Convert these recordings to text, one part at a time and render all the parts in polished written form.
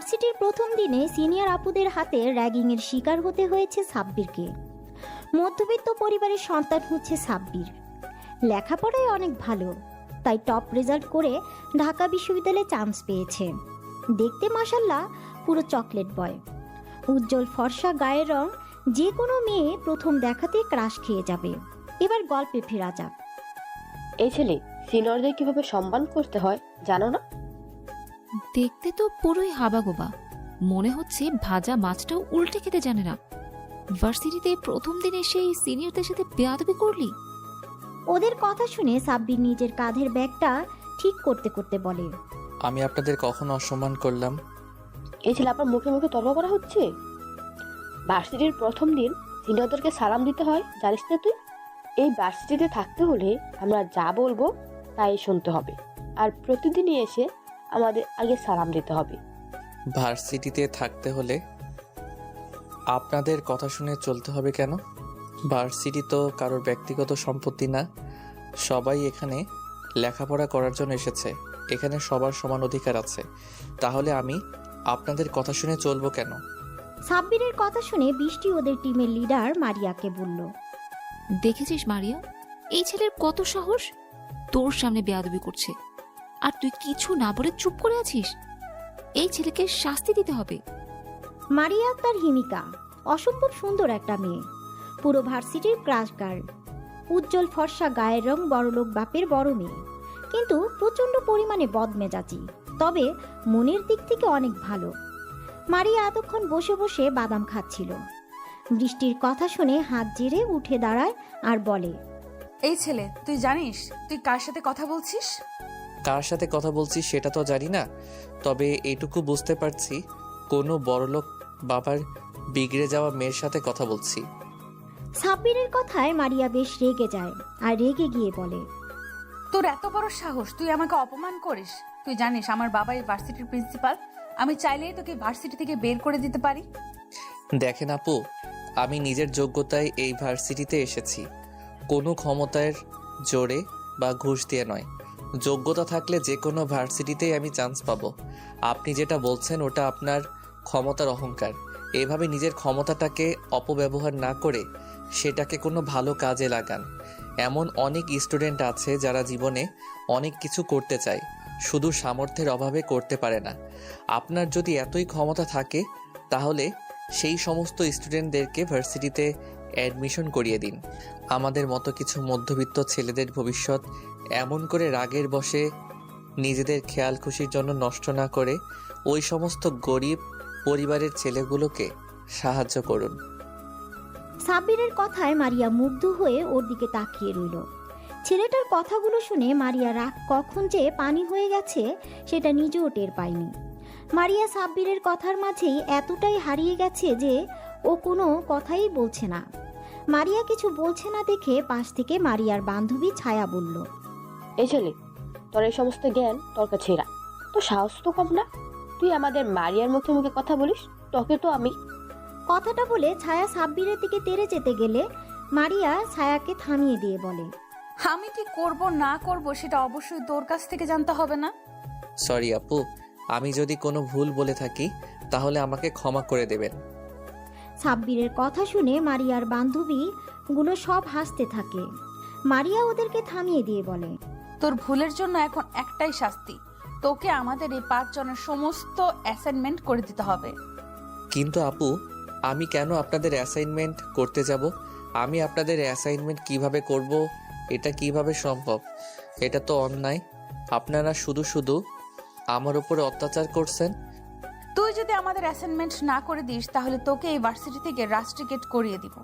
ভার্সিটির প্রথম দিনে সিনিয়র আপুদের হাতে র্যাগিংয়ের শিকার হতে হয়েছে সাব্বিরকে। মধ্যবিত্ত পরিবারের সন্তান হচ্ছে সাব্বির। লেখাপড়ায় অনেক ভালো, তাই টপ রেজাল্ট করে ঢাকা বিশ্ববিদ্যালয়ে চান্স পেয়েছে। দেখতে মাশাল্লাহ পুরো চকলেট বয়। উজ্জ্বল ফর্সা গায়ের রং, যে কোনো মেয়ে প্রথম দেখাতে ক্রাশ খেয়ে যাবে। এবার গল্পে ফেরা যাক। এই ছেলে সিনিয়রদের কিভাবে সম্মান করতে হয় জানো না? দেখতে তো পুরোই হাবাগোবা, মনে হচ্ছে ভাজা মাছটাও উল্টে খেতে জানে না। ভার্সিটিতে প্রথম দিনে সেই সিনিয়রদের সাথে বেয়াদবি করলি? ওদের কথা শুনে সাব্বির নিজের কাঁধের ব্যাগটা ঠিক করতে করতে বলে, আমি আপনাদের কখন অসম্মান করলাম? এই ছেলে আপনার মুখে মুখে তর্ক করা হচ্ছে। ভার্সিটির প্রথম দিন সিনিয়রদেরকে সালাম দিতে হয়, জানিস না তুই? এই ভার্সিটিতে থাকতে হলে আমরা যা বলবো তাই শুনতে হবে, আর প্রতিদিনই এসে আমাদের আগে সালাম দিতে হবে। ভার্সিটিতে থাকতে হলে আপনাদের কথা শুনে চলতে হবে কেন? ভার্সিটি তো কারোর ব্যক্তিগত সম্পত্তি না। সবাই এখানে লেখাপড়া করার জন্য এসেছে। এখানে সবার সমান অধিকার আছে। তাহলে আমি আপনাদের কথা শুনে চলবো কেন? সাব্বিরের কথা শুনে বৃষ্টি ওদের টিমের লিডার মারিয়াকে বলল, দেখেছিস মারিয়া, এই ছেলের কত সাহস, তোর সামনে বেয়াদবি করছে, আর তুই কিছু না বলে চুপ করে আছিস। এই ছেলেকে শাস্তি দিতে হবে। মারিয়া তার হিমিকা, অসম্ভব সুন্দর একটা মেয়ে, পুরো ভার্সিটির ক্রাশ গার্ল। উজ্জ্বল ফর্সা গায়ের রং, বড়লোক বাপের বড় মেয়ে, কিন্তু প্রচণ্ড পরিমাণে বদমেজাজি, তবে মনের দিক থেকে অনেক ভালো। মারিয়া এতক্ষণ বসে বসে বাদাম খাচ্ছিল। বৃষ্টির কথা শুনে হাত জেরে উঠে দাঁড়ায় আর বলে, এই ছেলে, তুই জানিস তুই কার সাথে কথা বলছিস? কার সাথে কথা বলছি সেটা তো জানি না, তবে এইটুকু বুঝতে পারছি কোনো বড়লোক বাবার বিগড়ে যাওয়া মেয়ের সাথে কথা বলছি। সাব্বিরের কথায় মারিয়া বেশ রেগে যায় আর রেগে গিয়ে বলে, তোর এত বড় সাহস, তুই আমাকে অপমান করিস? তুই জানিস আমার বাবা এই ভার্সিটির প্রিন্সিপাল। আমি চাইলেই তোকে ভার্সিটি থেকে বের করে দিতে পারি। দেখেন আপু, আমি নিজের যোগ্যতায় এই ভার্সিটিতে এসেছি, কোনো ক্ষমতার জোরে বা ঘুষ দিয়ে নয়। যোগ্যতা থাকলে যে কোনো ভার্সিটিতেই আমি চান্স পাবো। আপনি যেটা বলছেন ওটা আপনার ক্ষমতার অহংকার। এভাবে নিজের ক্ষমতাটাকে অপব্যবহার না করে সেটাকে কোনো ভালো কাজে লাগান। এমন অনেক স্টুডেন্ট আছে যারা জীবনে অনেক কিছু করতে চায়, শুধু সামর্থ্যের অভাবে করতে পারে না। আপনার যদি এতই ক্ষমতা থাকে তাহলে সেই সমস্ত স্টুডেন্টদেরকে ভার্সিটিতে অ্যাডমিশন করিয়ে দিন। আমাদের মতো কিছু মধ্যবিত্ত ছেলেদের ভবিষ্যৎ এমন করে রাগের বশে নিজেদের খেয়াল খুশির জন্য নষ্ট না করে ওই সমস্ত গরিব পরিবারের ছেলেগুলোকে সাহায্য করুন। সাব্বিরের কথায় মারিয়া মুগ্ধ হয়ে ওর দিকে তাকিয়ে রইল। ছেলেটার কথাগুলো শুনে মারিয়া রাগ কখন যে পানি হয়ে গেছে সেটা নিজেও টের পায়নি। মারিয়া সাব্বিরের কথার মাঝেই এতটাই হারিয়ে গেছে যে ও কোনো কথাই বলছে না। মারিয়া কিছু বলছে না দেখে পাশ থেকে মারিয়ার বান্ধবী ছায়া বলল, এই ছেলে, তোর এই সমস্ত জ্ঞান তোর কাছে রাখ, তোর সাহস তো কম না। তুই আমাদের মারিয়ার মুখে মুখে কথা বলিস? তোকে তো আমি। কথাটা বলে ছায়া সাব্বিরের দিকে তেড়ে যেতে গেলে মারিয়া ছায়াকে থামিয়ে দিয়ে বলে, আমি কি করব না করব সেটা অবশ্যই তোর কাছ থেকে জানতে হবে না? সরি আপু, আমি যদি কোনো ভুল বলে থাকি তাহলে আমাকে ক্ষমা করে দেবেন। সাব্বিরের কথা শুনে মারিয়ার বান্ধবীগুলো সব হাসতে থাকে। মারিয়া ওদেরকে থামিয়ে দিয়ে বলে, তোর ভুলের জন্য এখন একটাই শাস্তি, তোকে আমাদের এই 5 জনের সমস্ত অ্যাসাইনমেন্ট করে দিতে হবে। কিন্তু আপু, আমি কেন আপনাদের অ্যাসাইনমেন্ট করতে যাব? আমি আপনাদের অ্যাসাইনমেন্ট কিভাবে করব? এটা কিভাবে সম্ভব? এটা তো অন্যায়। আপনারা শুধু শুধু আমার উপরে অত্যাচার করছেন। তুই যদি আমাদের অ্যাসাইনমেন্ট না করে দিস তাহলে তোকে এই ভার্সিটি থেকে রাস্ট্রিকেট করিয়ে দিব।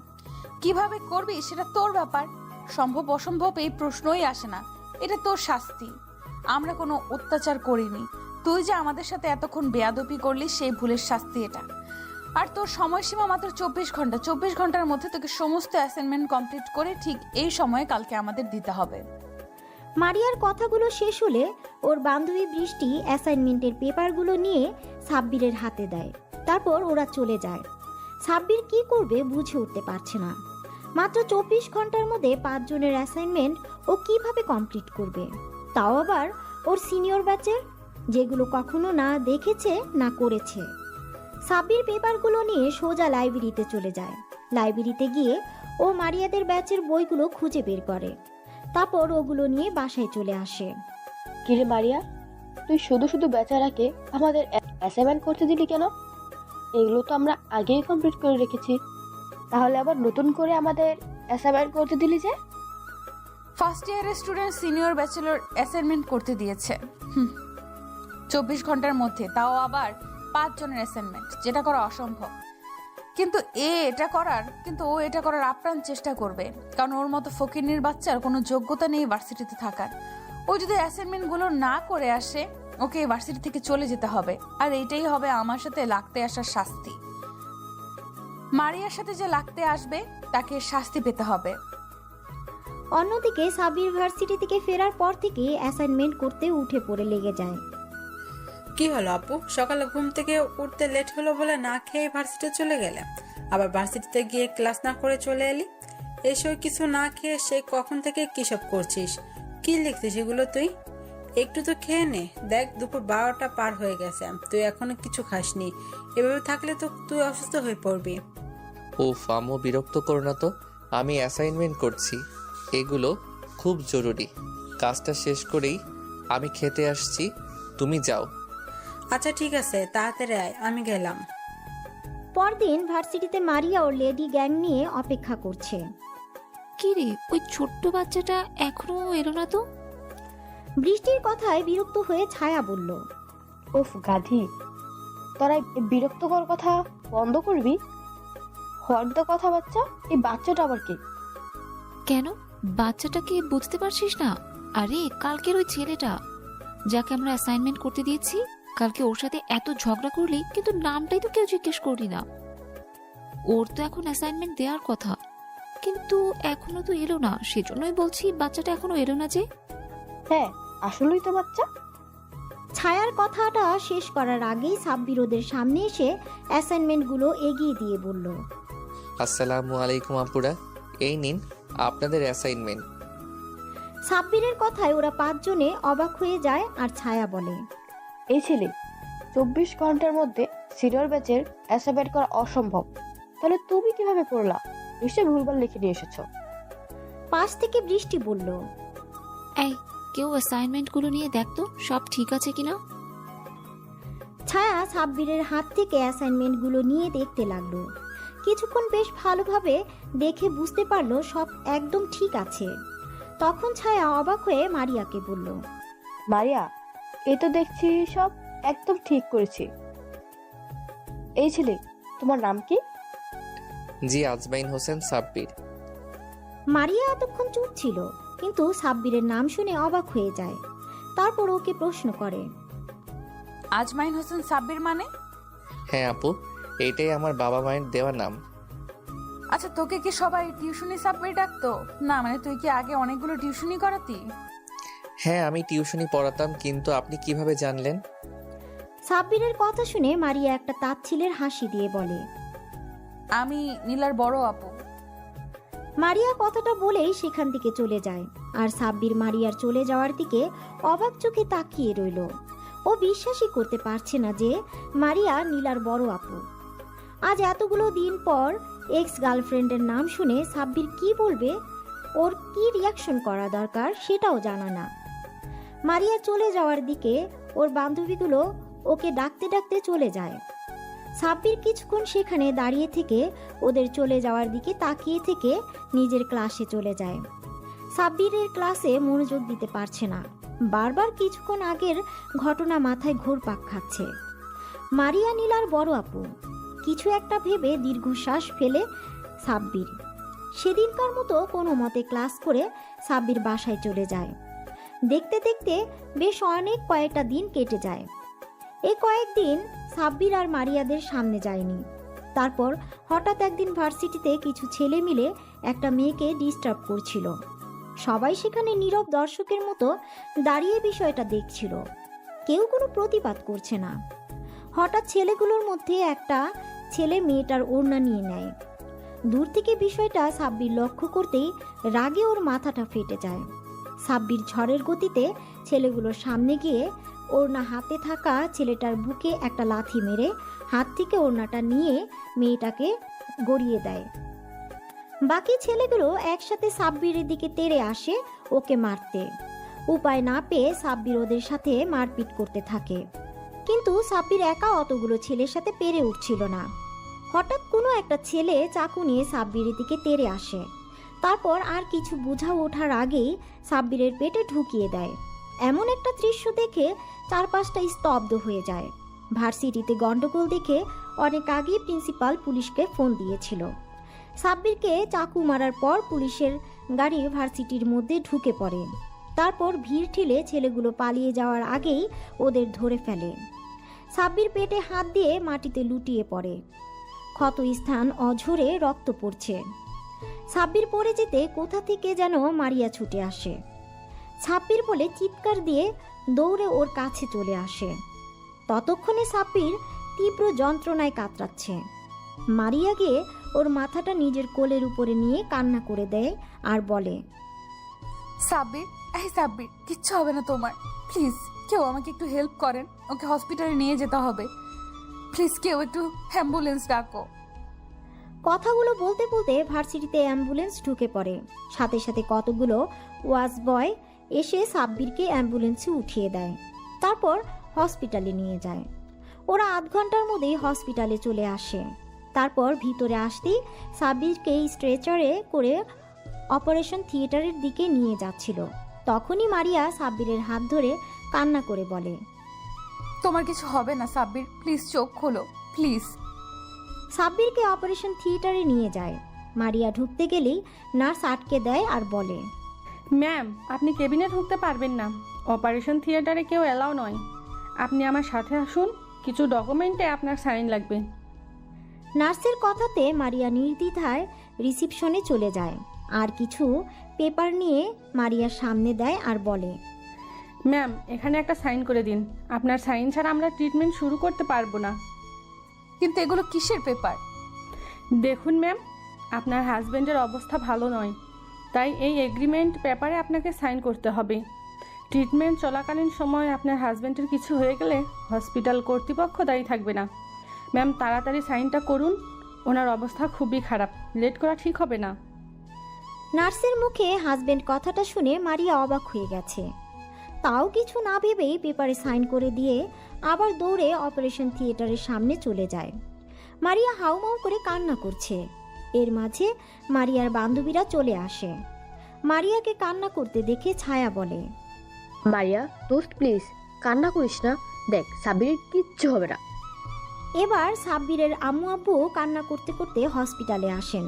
কিভাবে করবি সেটা তোর ব্যাপার। সম্ভব অসম্ভব এই প্রশ্নই আসে না, এটা তোর শাস্তি। আমরা কোনো অত্যাচার করিনি, তুই যে আমাদের সাথে এতক্ষণ বেয়াদবি করলি সেই ভুলের শাস্তি এটা। আর তোর সময়সীমা মাত্র 24 ঘন্টা। 24 ঘন্টার মধ্যে তোকে সমস্ত অ্যাসাইনমেন্ট কমপ্লিট করে ঠিক এই সময়ে কালকে আমাদের দিতে হবে। মারিয়ার কথাগুলো শেষ হলে ওর বান্ধবী বৃষ্টি অ্যাসাইনমেন্টের পেপারগুলো নিয়ে সাব্বিরের হাতে দেয়। তারপর ওরা চলে যায়। সাব্বির কি করবে বুঝে উঠতে পারছে না। মাত্র 24 ঘন্টার মধ্যে 5 জনের অ্যাসাইনমেন্ট ও কিভাবে কমপ্লিট করবে, তাও আবার ওর সিনিয়র ব্যাচের। যেগুলো কখনো না দেখেছে না করেছে। সাব্বির পেপারগুলো নিয়ে সোজা লাইব্রেরিতে চলে যায়। লাইব্রেরিতে গিয়ে ও মারিয়াদের ব্যাচের বইগুলো খুঁজে বের করে, তারপর ওগুলো নিয়ে বাসায় চলে আসে। কিরে মারিয়া, তুই শুধু শুধু বেচারাকে আমাদের অ্যাসাইনমেন্ট করতে দিলি কেন? এগুলো তো আমরা আগেই কমপ্লিট করে রেখেছি, তাহলে আবার নতুন করে আমাদের অ্যাসাইনমেন্ট করতে দিলি যে? ফার্স্ট ইয়ারের স্টুডেন্ট সিনিয়র ব্যাচেলর অ্যাসাইনমেন্ট করতে দিয়েছে 24 ঘন্টার মধ্যে, তাও আবার 5 জনের অ্যাসাইনমেন্ট, যেটা করা অসম্ভব। কিন্তু ও এটা করার আপ্রাণ চেষ্টা করবে, কারণ ওর মতো ফকিন্নির বাচ্চার কোনো যোগ্যতা নেই ভার্সিটিতে থাকার। ও যদি অ্যাসাইনমেন্টগুলো না করে আসে, ওকে ভার্সিটি থেকে চলে যেতে হবে। আর এইটাই হবে আমার সাথে লাগতে আসার শাস্তি। মারিয়ার সাথে যে লাগতে আসবে তাকে শাস্তি পেতে হবে। অন্যদিকে সাব্বির ভার্সিটি থেকে ফেরার পর থেকে অ্যাসাইনমেন্ট করতে উঠে পড়ে লেগে যায়। কি হলো আপু, সকালে ঘুম থেকে উঠতে লেট হলো বলে না খেয়ে ভার্সিটি চলে গেলে, আবার ভার্সিটিতে গিয়ে ক্লাস না করে চলে এলি। এসব কিছু না খেয়ে সে কখন থেকে কি সব করছিস? কি লিখছিস এগুলো তুই? একটু তো খেয়ে নে, দেখ দুপুর 12টা পার হয়ে গেছে, তুই এখনো কিছু খাসনি। এভাবে থাকলে তো তুই অসুস্থ হয়ে পড়বি। উফ আম্মু, বিরক্ত করো না তো, আমি অ্যাসাইনমেন্ট করছি, এগুলো খুব জরুরি। কাজটা শেষ করেই আমি খেতে আসছি, তুমি যাও। আচ্ছা ঠিক আছে, তাড়াতাড়ি আয়, আমি গেলাম। পরদিন ভার্সিটিতে মারিয়া ওর লেডি গ্যাং নিয়ে অপেক্ষা করছে। কি রে, ওই ছোট্ট বাচ্চাটা এখনো এলো না তো? বৃষ্টির কথায় বিরক্ত হয়ে ছায়া বলল, উফ গাধি, তোরা এই বিরক্তকর কথা বন্ধ করবি? হর্দ কথা বাচ্চা, এই বাচ্চাটা আবার কি? কেন, বাচ্চাটাকে বুঝতে পারছিস না? আরে কালকের ওই ছেলেটা যাকে আমরা অ্যাসাইনমেন্ট করতে দিয়েছি, কালকে ওর সাথে এত ঝগড়া করলি, কিন্তু নামটাই তো কেউ জিজ্ঞেস করলি না। ওর তো এখন অ্যাসাইনমেন্ট দেওয়ার কথা, কিন্তু এখনো তো এলো না। সেজন্যই বলছি বাচ্চাটা এখনো এলো না যে। হ্যাঁ, আসলেই তো বাচ্চা। ছায়ার কথাটা শেষ করার আগেই সাব্বির ওদের সামনে এসে অ্যাসাইনমেন্টগুলো এগিয়ে দিয়ে বলল, আসসালামু আলাইকুম আপুরা, এই নিন আপনাদের অ্যাসাইনমেন্ট। সাব্বিরের কথায় ওরা 5 জনে অবাক হয়ে যায় আর ছায়া বলে, এই ছেলে 24 ঘন্টার মধ্যে সিনিয়র ব্যাচের অ্যাসাইনমেন্ট করা অসম্ভব, তাহলে তুমি কিভাবে করলা? নিশ্চয়ই ভুলভাল লিখে নিয়ে এসেছো। পাশ থেকে বৃষ্টি বলল, এই কেউ অ্যাসাইনমেন্টগুলো নিয়ে দেখতো সব ঠিক আছে কিনা। ছায়া সাব্বিরের হাত থেকে অ্যাসাইনমেন্টগুলো নিয়ে দেখতে লাগলো। কিছুক্ষণ বেশ ভালোভাবে দেখে বুঝতে পারলো সব একদম ঠিক আছে। তখন ছায়া অবাক হয়ে মারিয়াকে বলল, মারিয়া, এই তো দেখছি সব একদম ঠিক করেছি। এই ছেলে, তোমার নাম কি? জি, আজমাইন হোসেন সাব্বির। মারিয়া এতক্ষণ চুপ ছিল, কিন্তু সাব্বিরের নাম শুনে অবাক হয়ে যায়। তারপর ওকে প্রশ্ন করে, আজমাইন হোসেন সাব্বির মানে? হ্যাঁ আপু, এটাই আমার বাবা মায়ের দেওয়া নাম। আচ্ছা, তোকে কি সবাই টিউশনি সাব্বির ডাকতো? না মানে তুই কি আগে অনেকগুলো টিউশনি করাতি? হ্যাঁ, আমি টিউশনি পড়াতাম, কিন্তু আপনি কিভাবে জানলেন? সাব্বিরের কথা শুনে মারিয়া একটা তাচ্ছিলের হাসি দিয়ে বলে, আমি নীলার বড় আপু। মারিয়া কথাটা বলেই সেখান থেকে চলে যায়। আর সাব্বির মারিয়ার চলে যাওয়ার দিকে অবাক চোখে তাকিয়ে রইল। ও বিশ্বাসই করতে পারছে না যে মারিয়া নীলার বড় আপু। আজ এতগুলো দিন পর এক্স গার্লফ্রেন্ডের নাম শুনে সাব্বির কি বলবে, ওর কি রিয়াকশন করা দরকার সেটাও জানা না। মারিয়া চলে যাওয়ার দিকে ওর বান্ধবীগুলো ওকে ডাকতে ডাকতে চলে যায়। সাব্বির কিছুক্ষণ সেখানে দাঁড়িয়ে থেকে ওদের চলে যাওয়ার দিকে তাকিয়ে থেকে নিজের ক্লাসে চলে যায়। সাব্বিরের ক্লাসে মনোযোগ দিতে পারছে না, বারবার কিছুক্ষণ আগের ঘটনা মাথায় ঘুরপাক খাচ্ছে। মারিয়া নীলার বড় আপু, কিছু একটা ভেবে দীর্ঘশ্বাস ফেলে সাব্বির সেদিনকার মতো কোনো মতে ক্লাস করে সাব্বির বাসায় চলে যায়। দেখতে দেখতে বেশ কয়েকটা দিন কেটে যায়। এই কয়েকদিন সাব্বির আর মারিয়াদের সামনে যায়নি। তারপর হঠাৎ একদিন ভার্সিটিতে কিছু ছেলে মিলে একটা মেয়েকে ডিস্টার্ব করছিল। সবাই সেখানে নীরব দর্শকের মতো দাঁড়িয়ে বিষয়টা দেখছিল, কেউ কোনো প্রতিবাদ করছে না। হঠাৎ ছেলেগুলোর মধ্যে একটা ছেলে মেয়েটার ওড়না নিয়ে নেয়। দূর থেকে বিষয়টা সাব্বির লক্ষ্য করতেই রাগে ওর মাথাটা ফেটে যায়। সাব্বির ঝড়ের গতিতে ছেলেগুলোর সামনে গিয়ে ওড়না হাতে থাকা ছেলেটার বুকে একটা লাথি মেরে হাত থেকে ওড়নাটা নিয়ে মেয়েটাকে গড়িয়ে দেয়। বাকি ছেলেগুলো একসাথে সাব্বিরের দিকে তেড়ে আসে ওকে মারতে। উপায় না পেয়ে সাব্বির ওদের সাথে মারপিট করতে থাকে, কিন্তু সাব্বির একা অতগুলো ছেলের সাথে পেরে উঠছিল না। হঠাৎ কোনো একটা ছেলে চাকু নিয়ে সাব্বিরের দিকে তেড়ে আসে, তারপর আর কিছু বোঝা ওঠার আগেই সাব্বিরের পেটে ঢুকিয়ে দেয়। এমন একটা দৃশ্য দেখে চারপাশটা স্তব্ধ হয়ে যায়। ভার্সিটিতে গন্ডগোল দেখে অনেক আগেই প্রিন্সিপাল পুলিশকে ফোন দিয়েছিল। সাব্বিরকে চাকু মারার পর পুলিশের গাড়ি ভার্সিটির মধ্যে ঢুকে পড়ে। তারপর ভিড় ঠেলে ছেলেগুলো পালিয়ে যাওয়ার আগেই ওদের ধরে ফেলে। সাব্বির পেটে হাত দিয়ে মাটিতে লুটিয়ে পড়ে। ক্ষত স্থান অঝরে রক্ত পড়ছে। সাব্বির পড়ে যেতে কোথা থেকে যেন মারিয়া ছুটে আসে। সাব্বির বলে চিৎকার দিয়ে দৌড়ে ওর কাছে চলে আসে। ততক্ষণে সাব্বির তীব্র যন্ত্রণায় কাতরাচ্ছে। মারিয়া গিয়ে ওর মাথাটা নিজের কোলের উপরে নিয়ে কান্না করে দেয় আর বলে, সাব্বির, এই সাব্বির, কিচ্ছু হবে না তোমার। প্লিজ কেউ আমাকে একটু হেল্প করেন, ওকে হসপিটালে নিয়ে যেতে হবে। প্লিজ কেউ একটু অ্যাম্বুলেন্স ডাকো। কথাগুলো বলতে বলতে ভার্সিটিতে অ্যাম্বুলেন্স ঢুকে পড়ে। সাথে সাথে কতগুলো ওয়াচ বয় এসে সাব্বিরকে অ্যাম্বুলেন্সে উঠিয়ে দেয়, তারপর হসপিটালে নিয়ে যায়। ওরা আধ ঘন্টার মধ্যেই হসপিটালে চলে আসে। তারপর ভিতরে আসতেই সাব্বিরকে স্ট্রেচারে করে অপারেশন থিয়েটারের দিকে নিয়ে যাচ্ছিল। তখনই মারিয়া সাব্বিরের হাত ধরে কান্না করে বলে, তোমার কিছু হবে না সাব্বির, প্লিজ চোখ খোলো প্লিজ। সাব্বিরকে অপারেশন থিয়েটারে নিয়ে যায়। মারিয়া ঢুকতে গেলেই নার্স আটকে দেয় আর বলে, ম্যাম, আপনি কেবিনে ঢুকতে পারবেন না। অপারেশন থিয়েটারে কেউ অ্যালাউ নয়। আপনি আমার সাথে আসুন, কিছু ডকুমেন্টে আপনার সাইন লাগবে। নার্সের কথাতে মারিয়া নির্দ্বিধায় রিসিপশনে চলে যায় আর কিছু পেপার নিয়ে মারিয়ার সামনে দেয় আর বলে, ম্যাম, এখানে একটা সাইন করে দিন। আপনার সাইন ছাড়া আমরা ট্রিটমেন্ট শুরু করতে পারবো না। কিন্তু এগুলো কিসের পেপার? দেখুন ম্যাম, আপনার হাজব্যান্ডের অবস্থা ভালো নয়, তাই এই এগ্রিমেন্ট পেপারে আপনাকে সাইন করতে হবে। ট্রিটমেন্ট চলাকালীন সময় আপনার হাজব্যান্ডের কিছু হয়ে গেলে হসপিটাল কর্তৃপক্ষ দায়ী থাকবে না। ম্যাম, তাড়াতাড়ি সাইনটা করুন, ওনার অবস্থা খুবই খারাপ, লেট করা ঠিক হবে না। নার্সের মুখে হাজবেন্ড কথাটা শুনে মারিয়া অবাক হয়ে গেছে। তাও কিছু না ভেবেই পেপারে সাইন করে দিয়ে আবার দৌড়ে অপারেশন থিয়েটারের সামনে চলে যায়। মারিয়া হাউমাউ করে কান্না করছে। এর মাঝে মারিয়ার বান্ধবীরা চলে আসে। মারিয়াকে কান্না করতে দেখে ছায়া বলে, মারিয়া দোস্ত প্লিজ কান্না করিস না, দেখ সাব্বিরের কিচ্ছু হবে না। এবার সাব্বিরের আম্মু আব্বু কান্না করতে করতে হসপিটালে আসেন।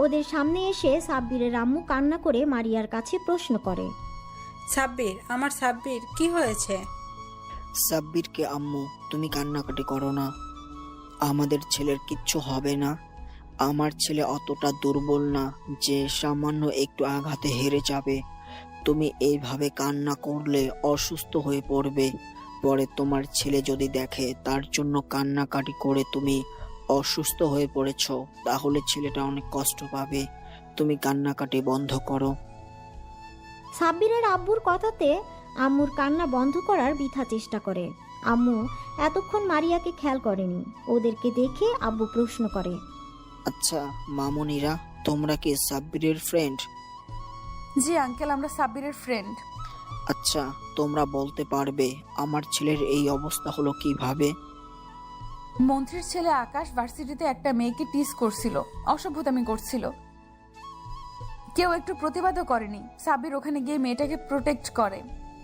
ওদের সামনে এসে সাব্বিরের আম্মু কান্না করে মারিয়ার কাছে প্রশ্ন করে, সাব্বির, আমার সাব্বির, কি হয়েছে? সাব্বিরকে আম্মু, তুমি কান্নাকাটি করো না, আমাদের ছেলের কিচ্ছু হবে না। আমার ছেলে অতটা দুর্বল না যে সামান্য একটু আঘাতে হেরে যাবে। তুমি এইভাবে কান্না করলে অসুস্থ হয়ে পড়বে। পরে তোমার ছেলে যদি দেখে তার জন্য কান্নাকাটি করে তুমি অসুস্থ হয়ে পড়েছ, তাহলে ছেলেটা অনেক কষ্ট পাবে। তুমি কান্নাকাটি বন্ধ করো। সাব্বিরের আব্বুর কথাতে আম্মুর কান্না বন্ধ করার বৃথা চেষ্টা করে। আম্মু এতক্ষণ মারিয়াকে খেয়াল করেনি। ওদেরকে দেখে আব্বু প্রশ্ন করে, আচ্ছা মামুনিরা, তোমরা কি সাব্বিরের ফ্রেন্ড? জি আঙ্কেল, আমরা সাব্বিরের ফ্রেন্ড। আচ্ছা, তোমরা বলতে পারবে আমার ছেলের এই অবস্থা হলো কিভাবে? মন্ত্রীর ছেলে আকাশ ভার্সিটিতে একটা মেয়েকে টিজ করছিল, অসভ্যতামি করছিল। কেউ একটু প্রতিবাদও করেনি। সাব্বির ওখানে গিয়ে মেয়েটাকে প্রোটেক্ট করে,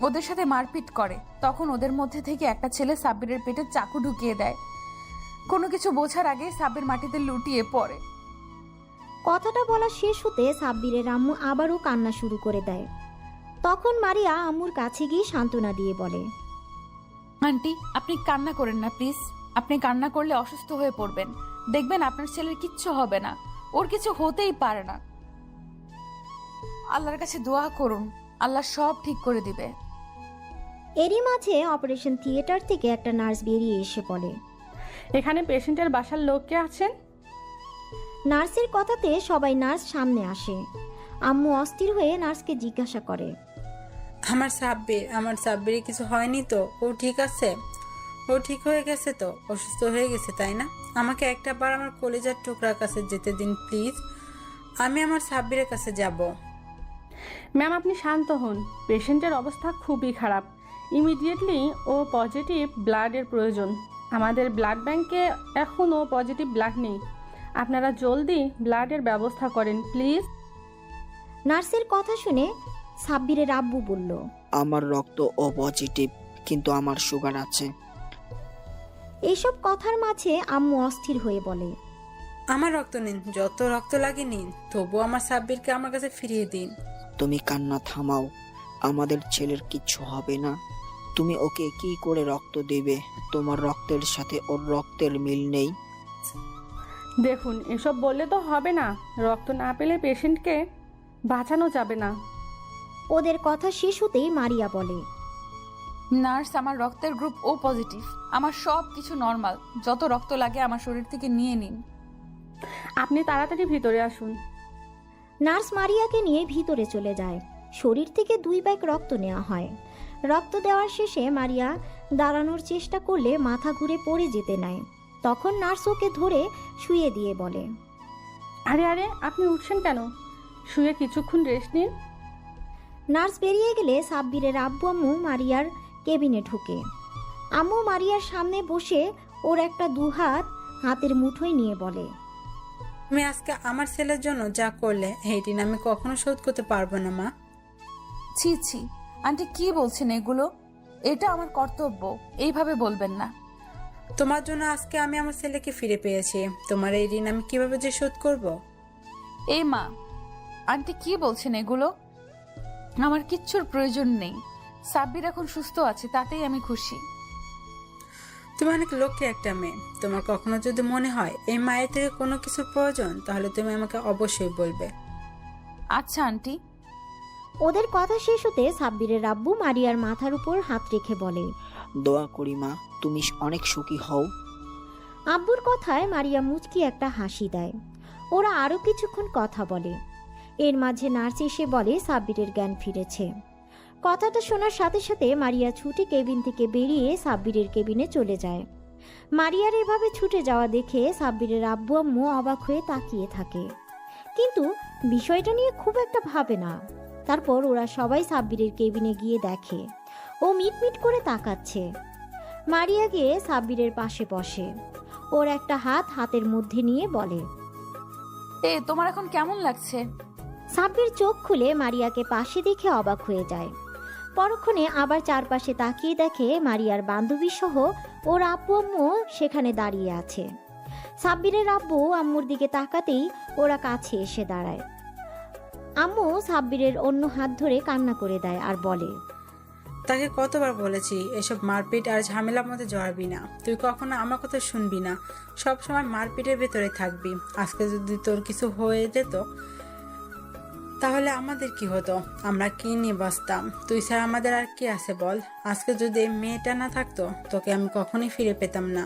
ওদের সাথে মারপিট করে। তখন ওদের মধ্যে থেকে একটা ছেলে সাব্বিরের পেটে চাকু ঢুকিয়ে দেয়। কোনো কিছু বোঝার আগে সাব্বির মাটিতে লুটিয়ে পড়ে। কথাটা বলা শেষ হতে সাব্বিরের আম্মু আবারও কান্না শুরু করে দেয়। তখন মারিয়া আম্মুর কাছে গিয়ে সান্ত্বনা দিয়ে বলে, আন্টি, আপনি কান্না করেন না প্লিজ। আপনি কান্না করলে অসুস্থ হয়ে পড়বেন। দেখবেন আপনার ছেলের কিচ্ছু হবে না, ওর কিছু হতেই পারে না। আল্লাহর কাছে দোয়া করুন, আল্লাহ সব ঠিক করে দিবে। এরই মাঝে অপারেশন থিয়েটার থেকে একটা নার্স বেরিয়ে এসে বলে, এখানে পেশেন্টের বাসার লোক কে আছেন? নার্সের কথাতে সবাই নার্স সামনে আসে। আম্মু অস্থির হয়ে নার্সকে জিজ্ঞাসা করে, আমার সাব্বির কিছু হয়নি তো? ও ঠিক আছে? ও ঠিক হয়ে গেছে তো? অসুস্থ হয়ে গেছে তাই না? আমাকে একটা বার আমার কলেজার টুকরার কাছে যেতে দিন প্লিজ। আমি আমার সাব্বিরের কাছে যাব। ম্যাম আপনি শান্ত হন, পেশেন্টের অবস্থা খুবই খারাপ। ইমিডিয়েটলি ও পজিটিভ ব্লাডের প্রয়োজন। আমাদের ব্লাড ব্যাংকে এখনও পজিটিভ ব্লাড নেই। আপনারা জলদি ব্লাডের ব্যবস্থা করেন প্লিজ। নার্সের কথা শুনে সাব্বিরের আব্বু বলল, আমার রক্ত ও পজিটিভ, কিন্তু আমার সুগার আছে। এইসব কথার মাঝে আম্মু অস্থির হয়ে বলে, আমার রক্ত নিন, যত রক্ত লাগে নিন, তবু আমার সাব্বিরকে আমার কাছে ফিরিয়ে দিন। তুমি কান্না থামাও, আমাদের ছেলের কিচ্ছু হবে না। তুমি ওকে কি করে রক্ত দেবে? তোমার রক্তের সাথে ওর রক্তের মিল নেই। দেখুন এসব বললে তো হবে না, রক্ত না পেলে পেশেন্টকে বাঁচানো যাবে না। ওদের কথা শেষ হতেই মারিয়া বলে, নার্স, আমার রক্তের গ্রুপ ও পজিটিভ। আমার সব কিছু নর্মাল। যত রক্ত লাগে আমার শরীর থেকে নিয়ে নিন। আপনি তাড়াতাড়ি ভিতরে আসুন। নার্স মারিয়াকে নিয়ে ভিতরে চলে যায়। শরীর থেকে 2 ব্যাগ রক্ত নেওয়া হয়। রক্ত দেওয়ার শেষে মারিয়া দাঁড়ানোর চেষ্টা করলে মাথা ঘুরে পড়ে যেতে নেয়। তখন নার্স ওকে ধরে শুয়ে দিয়ে বলে, আরে আরে আপনি উঠছেন কেন? শুয়ে কিছুক্ষণ রেস্ট নিন। নার্স বেরিয়ে গেলে সাব্বিরের আব্বু আম্মু মারিয়ার কেবিনে ঢুকে। আম্মু মারিয়ার সামনে বসে ওর একটা দুহাত হাতের মুঠোয় নিয়ে বলে, তুমি আজকে আমার ছেলের জন্য যা করলে এই ঋণ আমি কখনো শোধ করতে পারবো না মা। ছি ছি, আন্টি কি বলছেন এগুলো? এটা আমার কর্তব্য, এইভাবে বলবেন না। তোমার জন্য আজকে আমি আমার ছেলেকে ফিরে পেয়েছি। তোমার এই ঋণ আমি কিভাবে যে শোধ করব? এই মা, আন্টি কি বলছেন এগুলো? আমার কিচ্ছুর প্রয়োজন নেই। সাব্বির এখন সুস্থ আছে, তাতেই আমি খুশি। তুমি অনেক লক্ষ্যে একটা মেয়ে। তোমার কখনো যদি মনে হয় এই মায়ের থেকে কোনো কিছুর প্রয়োজন, তাহলে তুমি আমাকে অবশ্যই বলবে। আচ্ছা আন্টি। ওদের কথা শেষ হতে সাব্বিরের আব্বু মারিয়ার মাথার উপর হাত রেখে বলে, দোয়া করি মা, তুমি অনেক সুখী হও। আব্বুর কথায় মারিয়া মুচকি একটা হাসি দেয়। ওরা আরও কিছুক্ষণ কথা বলে। এর মাঝে নার্স এসে বলে সাব্বিরের জ্ঞান ফিরেছে। কথাটা শোনার সাথে সাথে মারিয়া ছুটে কেবিন থেকে বেরিয়ে সাব্বিরের কেবিনে চলে যায়। মারিয়ার এভাবে ছুটে যাওয়া দেখে সাব্বিরের আব্বু আম্মু অবাক হয়ে তাকিয়ে থাকে, কিন্তু বিষয়টা নিয়ে খুব একটা ভাবে না। তারপর ওরা সবাই সাব্বিরের কেবিনে গিয়ে দেখে ও মিটমিট করে তাকাচ্ছে। মারিয়া গিয়ে সাব্বিরের পাশে বসে, ওর একটা হাত হাতের মধ্যে নিয়ে বলে, তোমার এখন কেমন লাগছে? সাব্বির চোখ খুলে মারিয়াকে পাশে দেখে অবাক হয়ে যায়। পরক্ষণে আবার চারপাশে তাকিয়ে দেখে মারিয়ার বান্ধবী সহ ওর আব্বু আম্মু সেখানে দাঁড়িয়ে আছে। সাব্বিরের আব্বু আম্মুর দিকে তাকাতেই ওরা কাছে এসে দাঁড়ায়। আম্মু সাব্বিরের অন্য হাত ধরে কান্না করে দেয় আর বলে, তাকে কতবার বলেছি এসব মারপিট আর ঝামেলার মধ্যে জড়াবি না। তুই কখনো আমার কথা শুনবি না, সব সময় মারপিটের ভেতরে থাকবি। আজকে যদি তোর কিছু হয়ে যেত তাহলে আমাদের কি হতো? আমরা কি নিয়ে বাঁচতাম? তুই ছাড়া আমাদের আর কি আছে বল? আজকে যদি এই মেয়েটা না থাকতো, তোকে আমি কখনোই ফিরে পেতাম না।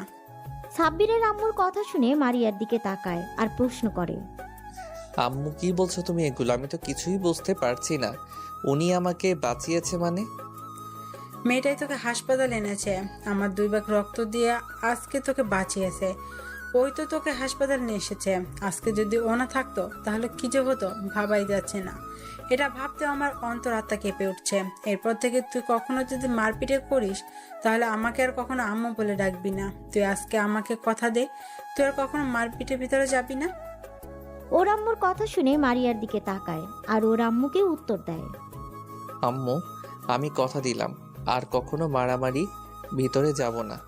সাব্বিরের আম্মুর কথা শুনে মারিয়ার দিকে তাকায় আর প্রশ্ন করে, আম্মু কি বলছো তুমি এগুলো? আমি তো কিছুই বুঝতে পারছি না। উনি আমাকে বাঁচিয়েছে মানে? মেয়েটাই তোকে হাসপাতাল এনেছে, আমার 2 ভাগ রক্ত দিয়ে আজকে তোকে বাঁচিয়েছে। ওই তো তোকে হাসপাতাল নিয়ে এসেছে। আজকে যদি ও না থাকতো তাহলে কি যে হতো ভাবাই যাচ্ছে না। এটা ভাবতে আমার অন্তরাত্মা কেঁপে উঠছে। এরপর থেকে তুই কখনো যদি মারপিটে করিস তাহলে আমাকে আর কখনো আম্মু বলে ডাকবি না। তুই আজকে আমাকে কথা দে, তুই আর কখনো মারপিটের ভিতরে যাবি না। ওর আম্মুর কথা শুনে মারিয়ার দিকে তাকায় আর ওর আম্মুকে উত্তর দেয়, আম্মু, আমি কথা দিলাম আর কখনো মারামারি ভিতরে যাব না।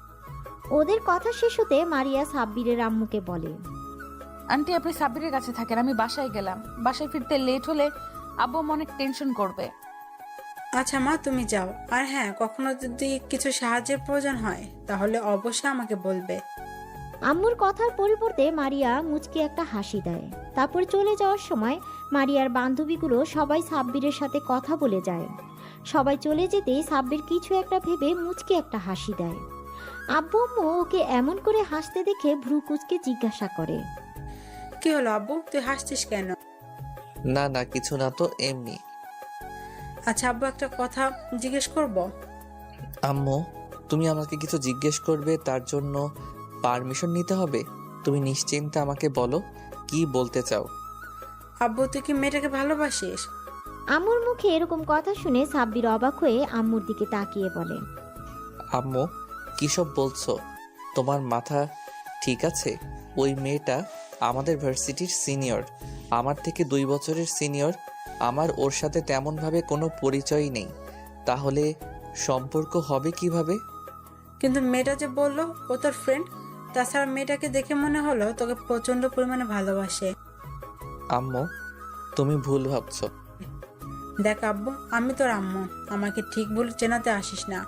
ওদের কথা শেষ হতে মারিয়া সাব্বিরের আম্মুকে বলে, আন্টি আপনি সাব্বিরের কাছে থাকেন, আমি বাসায় গেলাম। বাসায় ফিরতে লেট হলে আব্বু অনেক টেনশন করবে। আচ্ছা মা, তুমি যাও। আর হ্যাঁ, কখনো যদি কিছু সাহায্যের প্রয়োজন হয় তাহলে অবশ্যই আমাকে বলবে। আম্মুর কথার পরিবর্তে মারিয়া মুচকি একটা হাসি দেয়। তারপর চলে যাওয়ার সময় মারিয়ার বান্ধবীগুলো সবাই সাব্বিরের সাথে কথা বলে যায়। সবাই চলে যেতেই সাব্বির কিছু একটা ভেবে মুচকি একটা হাসি দেয়। আব্বু আম্মু ওকে এমন করে হাসতে দেখে ভ্রু কুঁচকে জিজ্ঞাসা করে, কি হলো আব্বু, তুই হাসছিস কেন? না না, কিছু না তো, এমনি। আচ্ছা আব্বু, একটা কথা জিজ্ঞেস করব? আম্মু, তুমি আমাকে কিছু জিজ্ঞেস করবে, তার জন্য পারমিশন নিতে হবে? তুমি নিশ্চিন্তে আমাকে বলো কি বলতে চাও। আব্বু, তুই কি মেয়েটাকে ভালোবাসিস? আম্মুর মুখে এরকম কথা শুনে সাব্বির অবাক হয়ে আম্মুর দিকে তাকিয়ে বলে, আম্মু, কিসব বলছো? তোমার মাথা ঠিক আছে? ওই মেয়েটা আমাদের ভার্সিটির সিনিয়র, আমার থেকে 2 বছরের সিনিয়র। আমার ওর সাথে তেমনভাবে কোনো পরিচয়ই নেই, তাহলে সম্পর্ক হবে কিভাবে? কিন্তু মেয়েটা যে বললো ও তোর ফ্রেন্ড, তাছাড়া মেয়েটাকে দেখে মনে হলো তোকে প্রচন্ড পরিমাণে ভালোবাসে। আম্মু, তুমি ভুল ভাবছো। দেখ আব্বু, আমি তোর আম্মু, আমাকে ঠিক ভুল চেনাতে আসিস না।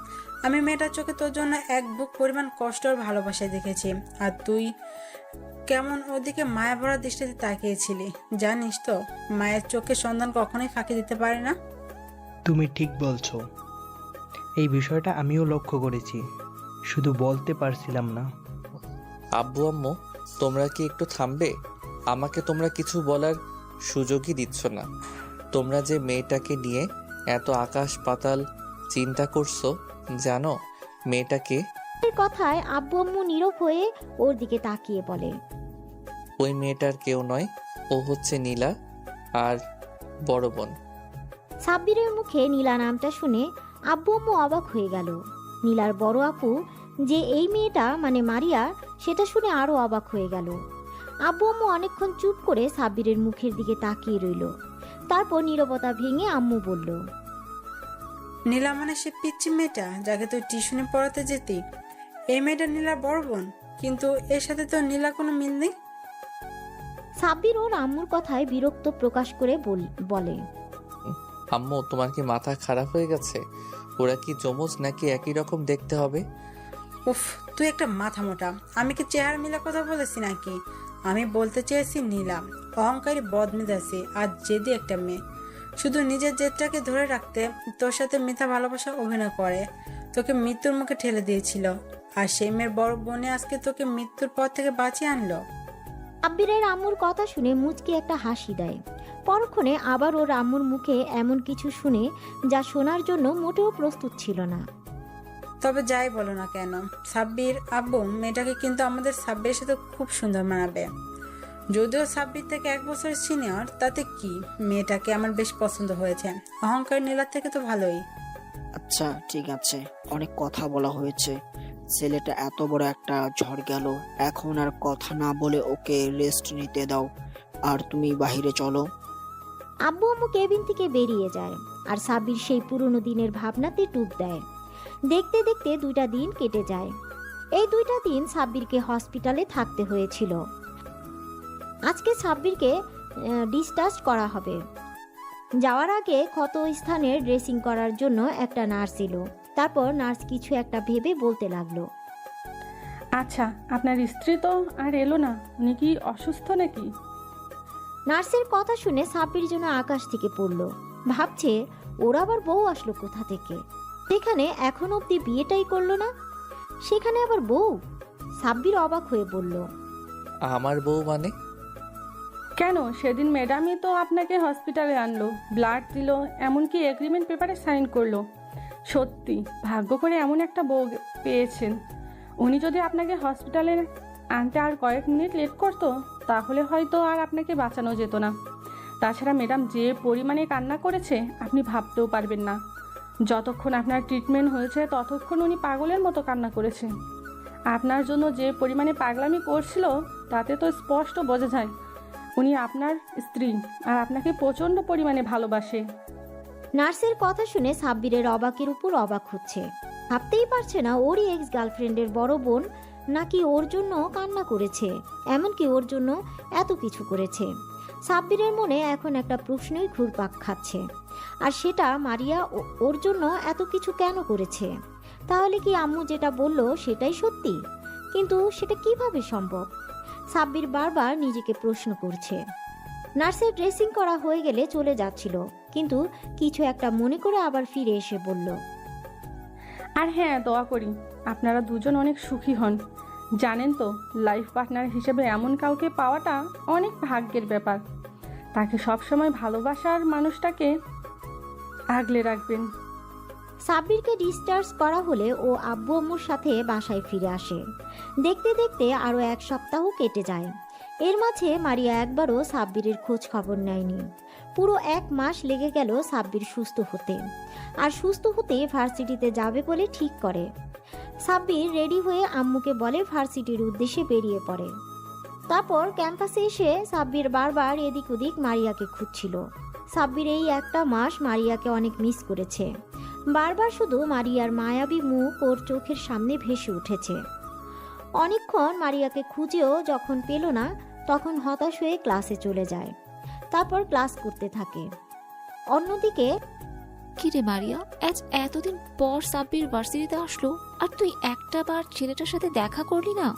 আমি মেয়েটার চোখে তোর জন্য এক বুক পরিমাণ কষ্ট আর ভালোবাসা দেখেছি, আর তুই কেমন ওদিকে মায়া ভরা দৃষ্টিতে তাকিয়েছিলি। জানিস তো, মায়ের চোখে সন্তান কখনোই ফাঁকি দিতে পারে না। তুমি ঠিক বলছো, এই বিষয়টা আমিও লক্ষ্য করেছি, শুধু বলতে পারছিলাম না। আব্বু আম্মু, তোমরা কি একটু থামবে? আমাকে তোমরা কিছু বলার সুযোগই দিচ্ছ না। তোমরা যে মেয়েটাকে নিয়ে এত আকাশ পাতাল চিন্তা করছো, জানো মেয়েটাকে? এর কথায় আব্বু আম্মু নীরব হয়ে ওর দিকে তাকিয়ে বলে, ওই মেয়েটার কেউ নয়, ও হচ্ছে নীলা আর বড় বোন। সাব্বিরের মুখে নীলা নামটা শুনে আব্বু আম্মু অবাক হয়ে গেল। নীলার বড় আপু যে এই মেয়েটা মানে মারিয়া, সেটা শুনে আরো অবাক হয়ে গেল। আব্বু আম্মু অনেকক্ষণ চুপ করে সাব্বিরের মুখের দিকে তাকিয়ে রইল। তারপর নীরবতা ভেঙে আম্মু বলল, নীলা মানে সে পিচ্ছি মেয়েটা যাকে তুই টিউশনে পড়াতে যেতি? এই মেয়েটা নীলার বড় বোন, কিন্তু এর সাথে তো নীলা কোনো মিল নেই। সাব্বির ওর আম্মুর কথায় বিরক্ত প্রকাশ করে বলে, আম্মু, তোমার কি মাথা খারাপ হয়ে গেছে? ওরা কি যমজ নাকি একই রকম দেখতে হবে? উফ, তুই একটা মাথা মোটা। আমি কি চেহারা মিলা কথা বলেছি নাকি? আমি বলতে চেয়েছি নীলা অহংকারী বদমেজাজি আর জেদি একটা মেয়ে, শুধু নিজের জেদটাকে ধরে রাখতে তোর সাথে মিথ্যা ভালোবাসা অভিনয় করে তোকে মৃত্যুর মুখে ঠেলে দিয়েছিল, আর সেই মেয়ের বড় বোনে আজকে তোকে মৃত্যুর পর থেকে বাঁচিয়ে আনলো। সাব্বিরের আম্মুর কথা শুনে মুচকি একটা হাসি দেয়। পরক্ষণে আবার ওর আম্মুর মুখে এমন কিছু শুনে যা শোনার জন্য মোটেও প্রস্তুত ছিল না। তবে যাই বলো না কেন, সাব্বির আব্বু, মেয়েটাকে কিন্তু আমাদের সাব্বিরের সাথে খুব সুন্দর মানাবে। যদিও সাব্বির থেকে 1 বছর সিনিয়র, তাতে কি, মেয়েটাকে আমার বেশ পছন্দ হয়েছে। অহংকার নীলার থেকে তো ভালোই। আচ্ছা ঠিক আছে, অনেক কথা বলা হয়েছে। ছেলেটা এত বড় একটা ঝড় গেল, এখন আর কথা না বলে ওকে রেস্ট নিতে দাও, আর তুমি বাইরে চলো। আব্বু আম্মু কেবিন থেকে বেরিয়ে যায়, আর সাব্বির সেই পুরনো দিনের ভাবনাতে ডুব দেয়। দেখতে দেখতে 2টা দিন কেটে যায়। এই 2টা দিন সাব্বিরকে হসপিটালে থাকতে হয়েছিল। আজকে সাব্বিরকে ডিসচার্জ করা হবে। যাওয়ার আগে ক্ষত স্থানের ড্রেসিং করার জন্য একটা নার্স এলো। তারপর নার্স কিছু একটা ভেবে বলতে লাগলো, আচ্ছা, আপনার স্ত্রী তো আর এলো না, উনি কি অসুস্থ নাকি? নার্সের কথা শুনে সাব্বির যেন আকাশ থেকে পড়লো। ভাবছে ওর আবার বউ আসলো কোথা থেকে? সেখানে এখন অবধি বিয়েটাই করলো না, সেখানে আবার বউ। সাব্বির অবাক হয়ে বলল, আমার বউ মানে? কেন, সেদিন ম্যাডামই তো আপনাকে হসপিটালে আনলো, ব্লাড দিল, এমনকি এগ্রিমেন্ট পেপারে সাইন করলো। সত্যি ভাগ্য করে এমন একটা বউ পেয়েছেন। উনি যদি আপনাকে হসপিটালে আনতে আর কয়েক মিনিট লেট করতো, তাহলে হয়তো আর আপনাকে বাঁচানো যেত না। তাছাড়া ম্যাডাম যে পরিমাণে কান্না করেছে আপনি ভাবতেও পারবেন না। যতক্ষণ আপনার ট্রিটমেন্ট হয়েছে ততক্ষণ উনি পাগলের মতো কান্না করেছে। আপনার জন্য যে পরিমাণে পাগলামি করছিল তাতে তো স্পষ্ট বোঝা যায় উনি আপনার স্ত্রী আর আপনাকে প্রচণ্ড পরিমাণে ভালোবাসে। নার্সের কথা শুনে সাব্বিরের অবাকের উপর অবাক হচ্ছে। ভাবতেই পারছে না ওরই এক্স গার্লফ্রেন্ডের বড় বোন নাকি ওর জন্য কান্না করেছে, এমনকি ওর জন্য এত কিছু করেছে। সাব্বিরের মনে এখন একটা প্রশ্নই ঘুরপাক খাচ্ছে, আর সেটা মারিয়া ওর জন্য এত কিছু কেন করেছে? তাহলে কি আম্মু যেটা বলল সেটাই সত্যি? কিন্তু সেটা কিভাবে সম্ভব? সাব্বির বারবার নিজেকে প্রশ্ন করছে। নার্সের ড্রেসিং করা হয়ে গেলে চলে যাচ্ছিল, কিন্তু কিছু একটা মনে করে আবার ফিরে এসে বলল, আর হ্যাঁ, দোয়া করি আপনারা দুজন অনেক সুখী হন। জানেন তো, লাইফ পার্টনার হিসেবে এমন কাউকে পাওয়াটা অনেক ভাগ্যের ব্যাপার। তাকে সবসময় ভালোবাসার মানুষটাকে আগলে রাখবেন। সাব্বিরকে ডিসচার্জ করা হলে ও আব্বু আম্মুর সাথে বাসায় ফিরে আসে। দেখতে দেখতে আরও 1 সপ্তাহ কেটে যায়। এর মাঝে মারিয়া একবারও সাব্বিরের খোঁজ খবর নেয়নি। পুরো 1 মাস লেগে গেল সাব্বির সুস্থ হতে। আর সুস্থ হতে ভার্সিটিতে যাবে বলে ঠিক করে। সাব্বির রেডি হয়ে আম্মুকে বলে ভার্সিটির উদ্দেশ্যে বেরিয়ে পড়ে। তারপর ক্যাম্পাসে এসে সাব্বির বারবার এদিক ওদিক মারিয়াকে খুঁজছিল। সাব্বির এই 1টা মাস মারিয়াকে অনেক মিস করেছে। বারবার শুধু মারিয়ার মায়াবী মুখ ওর চোখের সামনে ভেসে উঠেছে। অনেকক্ষণ মারিয়াকে খুঁজেও যখন পেল না, তখন হতাশ হয়ে ক্লাসে চলে যায়। তারপর ক্লাস করতে থাকে। অন্যদিকে কি রে মারিয়া, আজ এতদিন পর সাব্বির ভার্সিটিতে আসলো আর তুই একটা বার ছেলেটার সাথে দেখা করলি না?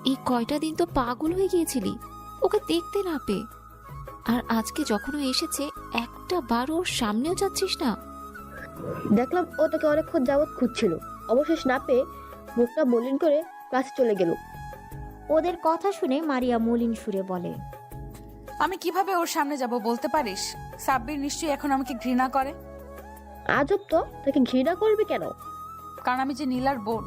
এই কয়টা দিন তো পাগল হয়ে গিয়েছিলি ওকে দেখতে না পেয়ে, আর আজকে যখন ও এসেছে একটা বার ওর সামনেও যাচ্ছিস না। দেখলাম ও তোকে অনেকক্ষণ যাবৎ খুঁজছিল, অবশেষ না পেয়ে মুখটা মলিন করে ক্লাসে চলে গেল। ওদের কথা শুনে মারিয়া মলিন সুরে বলে, আমি কিভাবে ওর সামনে যাব বলতে পারিস? সাব্বির নিশ্চয়ই এখন আমাকে ঘৃণা করে। আজব তো, তাকে ঘৃণা করবি কেন? কারণ আমি যে নীলার বোন,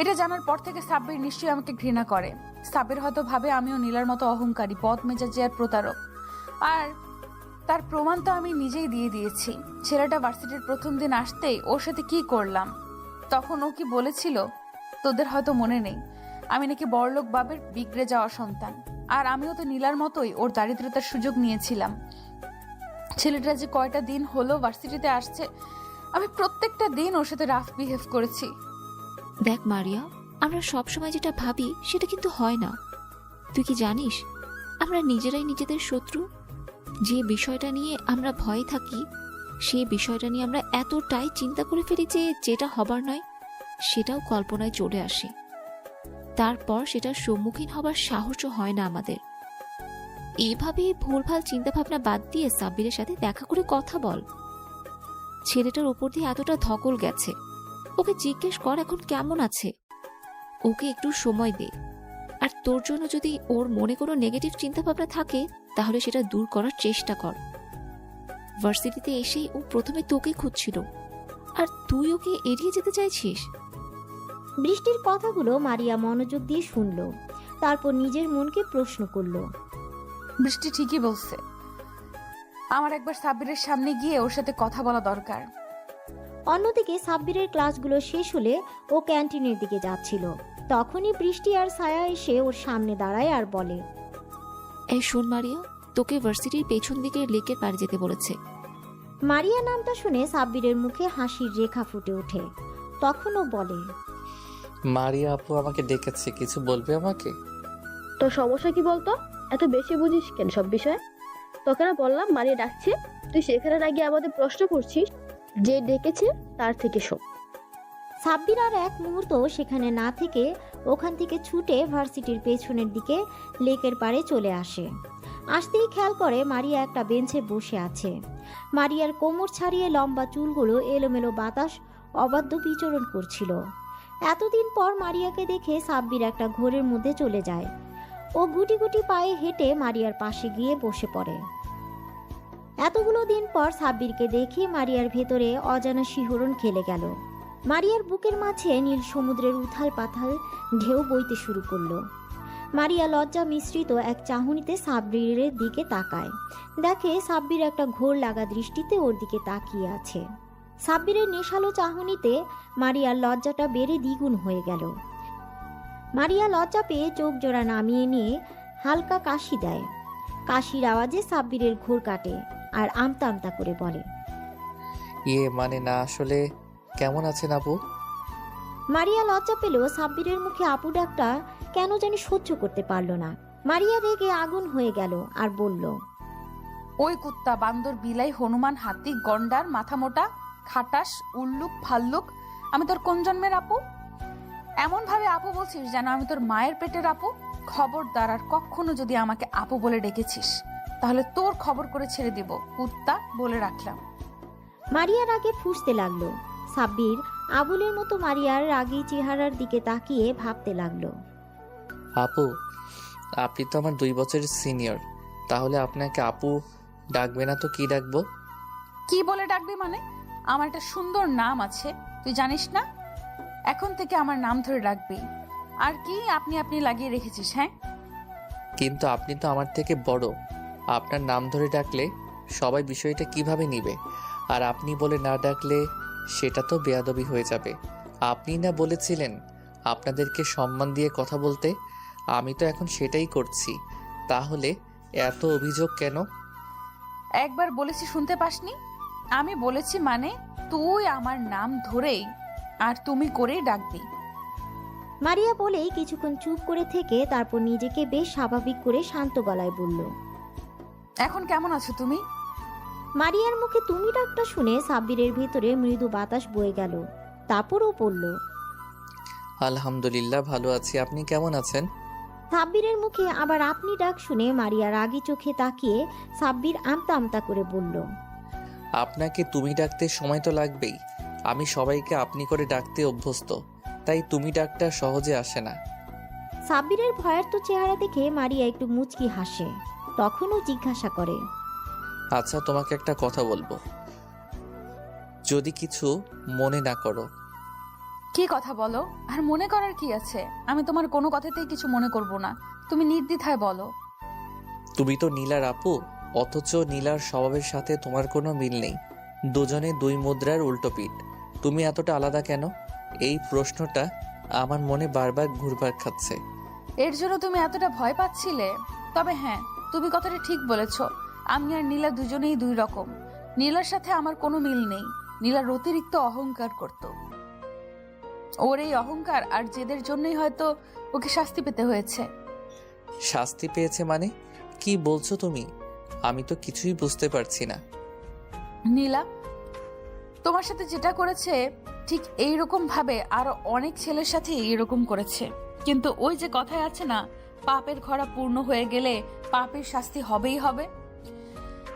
এটা জানার পর থেকে সাব্বির নিশ্চয়ই আমাকে ঘৃণা করে। সাব্বির হয়তো ভাবে আমিও নীলার মতো অহংকারী, বদমেজাজি আর প্রতারক। আর তার প্রমাণ তো আমি নিজেই দিয়ে দিয়েছি। ছেলেটা ভার্সিটির প্রথম দিন আসতেই ওর সাথে কি করলাম, তখন ও কি বলেছিল তোদের হয়তো মনে নেই, আমি নাকি বড়লোক বাবের বিগড়ে যাওয়া সন্তান। আর আমিও তো নীলার মতোই ওর দারিদ্রতার সুযোগ নিয়েছিলাম। ছেলেটা যে কয়টা দিন হলো ভার্সিটিতে আসছে, আমি প্রত্যেকটা দিন ওর সাথে রাফ বিহেভ করেছি। দেখ মারিয়া, আমরা সবসময় যেটা ভাবি সেটা কিন্তু হয় না। তুই কি জানিস আমরা নিজেরাই নিজেদের শত্রু? যে বিষয়টা নিয়ে আমরা ভয়ে থাকি সেই বিষয়টা নিয়ে আমরা এতটাই চিন্তা করে ফেলি যে যেটা হবার নয় সেটাও কল্পনায় চলে আসে। তারপর সেটার সম্মুখীন হবার সাহসও হয় না আমাদের। এভাবে ভুলভাল চিন্তাভাবনা বাদ দিয়ে সাব্বিরের সাথে দেখা করে কথা বল। ছেলেটার উপর দিয়ে এতটা ধকল গেছে, ওকে জিজ্ঞেস কর এখন কেমন আছে। ওকে একটু সময় দে। আর তোর জন্য যদি ওর মনে কোনো নেগেটিভ চিন্তাভাবনা থাকে তাহলে সেটা দূর করার চেষ্টা কর। ভার্সিটিতে এসেই ও প্রথমে তোকে খুঁজছিল, আর তুই ওকে এড়িয়ে যেতে চাইছিস। বৃষ্টির কথাগুলো মারিয়া মনোযোগ দিয়ে শুনল। তারপর নিজের মনকে প্রশ্ন করল, বৃষ্টি ঠিকই বলছে, আমার একবার সাব্বিরের সামনে গিয়ে ওর সাথে কথা বলা দরকার। অন্যদিকে সাব্বিরের ক্লাসগুলো শেষ হলে ও ক্যান্টিনের দিকে যাচ্ছিল। তখনই বৃষ্টি আর ছায়া এসে ওর সামনে দাঁড়ায় আর বলে, এই শোন মারিয়া, তোকে ভার্সিটির পেছন দিকে লেকের পাড়ে যেতে বলেছে। মারিয়া নামটা শুনে সাব্বিরের মুখে হাসির রেখা ফুটে ওঠে। তখন ও বলে, মারিয়া আপু আমাকে ডেকেছে, কিছু বলবে আমাকে? তোর সমস্যা কি বলতো? এত বেশি বুঝিস কেন সব বিষয়ে? তোকে না বললাম মারিয়া ডাকছে, তুই সেখানে না গিয়ে আমাদের প্রশ্ন করছিস। যে ডেকেছে তার থেকে শোন। সাব্বির আর এক মুহূর্ত সেখানে না থেকে ওখান থেকে ছুটে ভার্সিটির পেছনের দিকে লেকের পাড়ে চলে আসে। আসতেই খেয়াল করে মারিয়া একটা বেঞ্চে বসে আছে। মারিয়ার কোমর ছাড়িয়ে লম্বা চুলগুলো এলোমেলো বাতাস অবাধ্য বিচরণ করছিল। এতদিন পর মারিয়াকে দেখে সাব্বির একটা ঘোরের মধ্যে চলে যায়। ও গুটি গুটি পায়ে হেঁটে মারিয়ার পাশে গিয়ে বসে পড়ে। এতগুলো দিন পর সাব্বিরকে দেখে মারিয়ার ভেতরে অজানা শিহরণ খেলে গেল। মারিয়ার বুকের মাঝে নীল সমুদ্রের উথাল পাথাল ঢেউ বইতে শুরু করলো। মারিয়া লজ্জা মিশ্রিত এক চাহনিতে সাব্বিরের দিকে তাকায়। দেখে সাব্বির একটা ঘোর লাগা দৃষ্টিতে ওর দিকে তাকিয়ে আছে। সাব্বিরের নেশালো চাহনিতে মারিয়ার লজ্জাটা বেড়ে দ্বিগুণ হয়ে গেল। মারিয়া লজ্জা পেয়ে চোখ জোড়া নামিয়ে নিয়ে হালকা কাশি দেয়। কাশির আওয়াজে সাব্বিরের ঘোর কাটে আর আমতা আমতা করে বলে, মানে না, আসলে কেমন আছেন আপু? মারিয়া লজ্জা পেলেও সাব্বিরের মুখে আপু ডাকটা কেন জানি সহ্য করতে পারল না। মারিয়া রেগে আগুন হয়ে গেল আর বলল, ওই কুত্তা, বান্দর, বিলাই, হনুমান, হাতি, গন্ডার, মাথা মোটা, খাটাস, উল্লুক, ফাল্লুক, আমি তোর কোন জন্মের আপু? এমন ভাবে আপু বলছিস যেন আমি তোর মায়ের পেটের আপু। খবরদার, আর কখনো যদি আমাকে আপু বলে ডেকেছিস তাহলে তোর খবর করে ছেড়ে দিব, কুত্তা, বলে রাখলাম। মারিয়ার আগে ফুঁসতে লাগলো। সাব্বির আবুলের মতো মারিয়ার রাগী চেহারার দিকে তাকিয়ে ভাবতে লাগলো, আপু, আপনি তো আমার 2 বছরের সিনিয়র, তাহলে আপনাকে আপু ডাকবে না তো কি ডাকবো? কি বলে ডাকবি মানে? আমার একটা সুন্দর নাম আছে, তুই জানিস না? এখন থেকে আমার নাম ধরে ডাকবি। আর কি আপনি আপনি লাগিয়ে রেখেছিস? হ্যাঁ, কিন্তু আপনি তো আমার থেকে বড়, আপনার নাম ধরে ডাকলে সবাই বিষয়টা কিভাবে নিবে? আর আপনি বলে না ডাকলে সেটা তো বেয়াদবি হয়ে যাবে। আপনি না বলেছিলেন আপনাদেরকে সম্মান দিয়ে কথা বলতে, আমি তো এখন সেটাই করছি। তাহলে এত অভিযোগ কেন? একবার বলেছি শুনতে পাসনি? আমি বলেছি মানে তুই আমার নাম ধরেই আর তুমি করেই ডাকবি। মারিয়া বলেই কিছুক্ষণ চুপ করে থেকে তারপর নিজেকে বেশ স্বাভাবিক করে শান্ত গলায় বলল। এখন কেমন আছো তুমি? মারিয়ার মুখে তুমি ডাকটা শুনে সাব্বিরের ভেতরে মৃদু বাতাস বয়ে গেল। তারপরও পড়ল। আলহামদুলিল্লাহ ভালো আছি, আপনি কেমন আছেন? সাব্বিরের মুখে আবার আপনি ডাক শুনে মারিয়া রাগী চোখে তাকিয়ে সাব্বির আমতা আমতা করে বলল। আপনাকে তুমি ডাকতে সময় তো লাগবেই। আমি সবাইকে আপনি করে ডাকতে অভ্যস্ত, তাই তুমি ডাকটা সহজে আসে না। সাব্বিরের ভয়ার্ত চেহারা দেখে মারিয়া একটু মুচকি হাসে। তখনও জিজ্ঞাসা করে। আচ্ছা, তোমাকে একটা কথা বলবো, যদি কিছু মনে না করো। কি কথা বলো? আর মনে করার কি আছে? আমি তোমার কোনো কথাতেই কিছু মনে করব না, তুমি নির্দ্বিধায় বলো। তুমি তো নীলার আপু, অথচ নীলার স্বভাবের সাথে তোমার কোনো মিল নেই। দুজনে দুই মুদ্রার উল্টো পিঠ। তুমি এতটা আলাদা কেন? এই প্রশ্নটা আমার মনে বারবার ঘুরপাক খাচ্ছে। এর জন্য তুমি এতটা ভয় পাচ্ছিলে? তবে হ্যাঁ, তুমি কথাটা ঠিক বলেছ। আমি আর নীলা দুজনেই দুই রকম। নীলার সাথে আমার কোনো মিল নেই। নীলার অতিরিক্ত অহংকার করত। ওর এই অহংকার আর জেদের জন্যই হয়তো ওকে শাস্তি পেতে হয়েছে। শাস্তি পেয়েছে মানে? কি বলছো তুমি? আমি তো কিছুই বুঝতে পারছি না। নীলা তোমার সাথে যেটা করেছে ঠিক এইরকম ভাবে আরো অনেক ছেলের সাথে এইরকম করেছে। কিন্তু ওই যে কথায় আছে না, পাপের খরা পূর্ণ হয়ে গেলে পাপের শাস্তি হবেই হবে।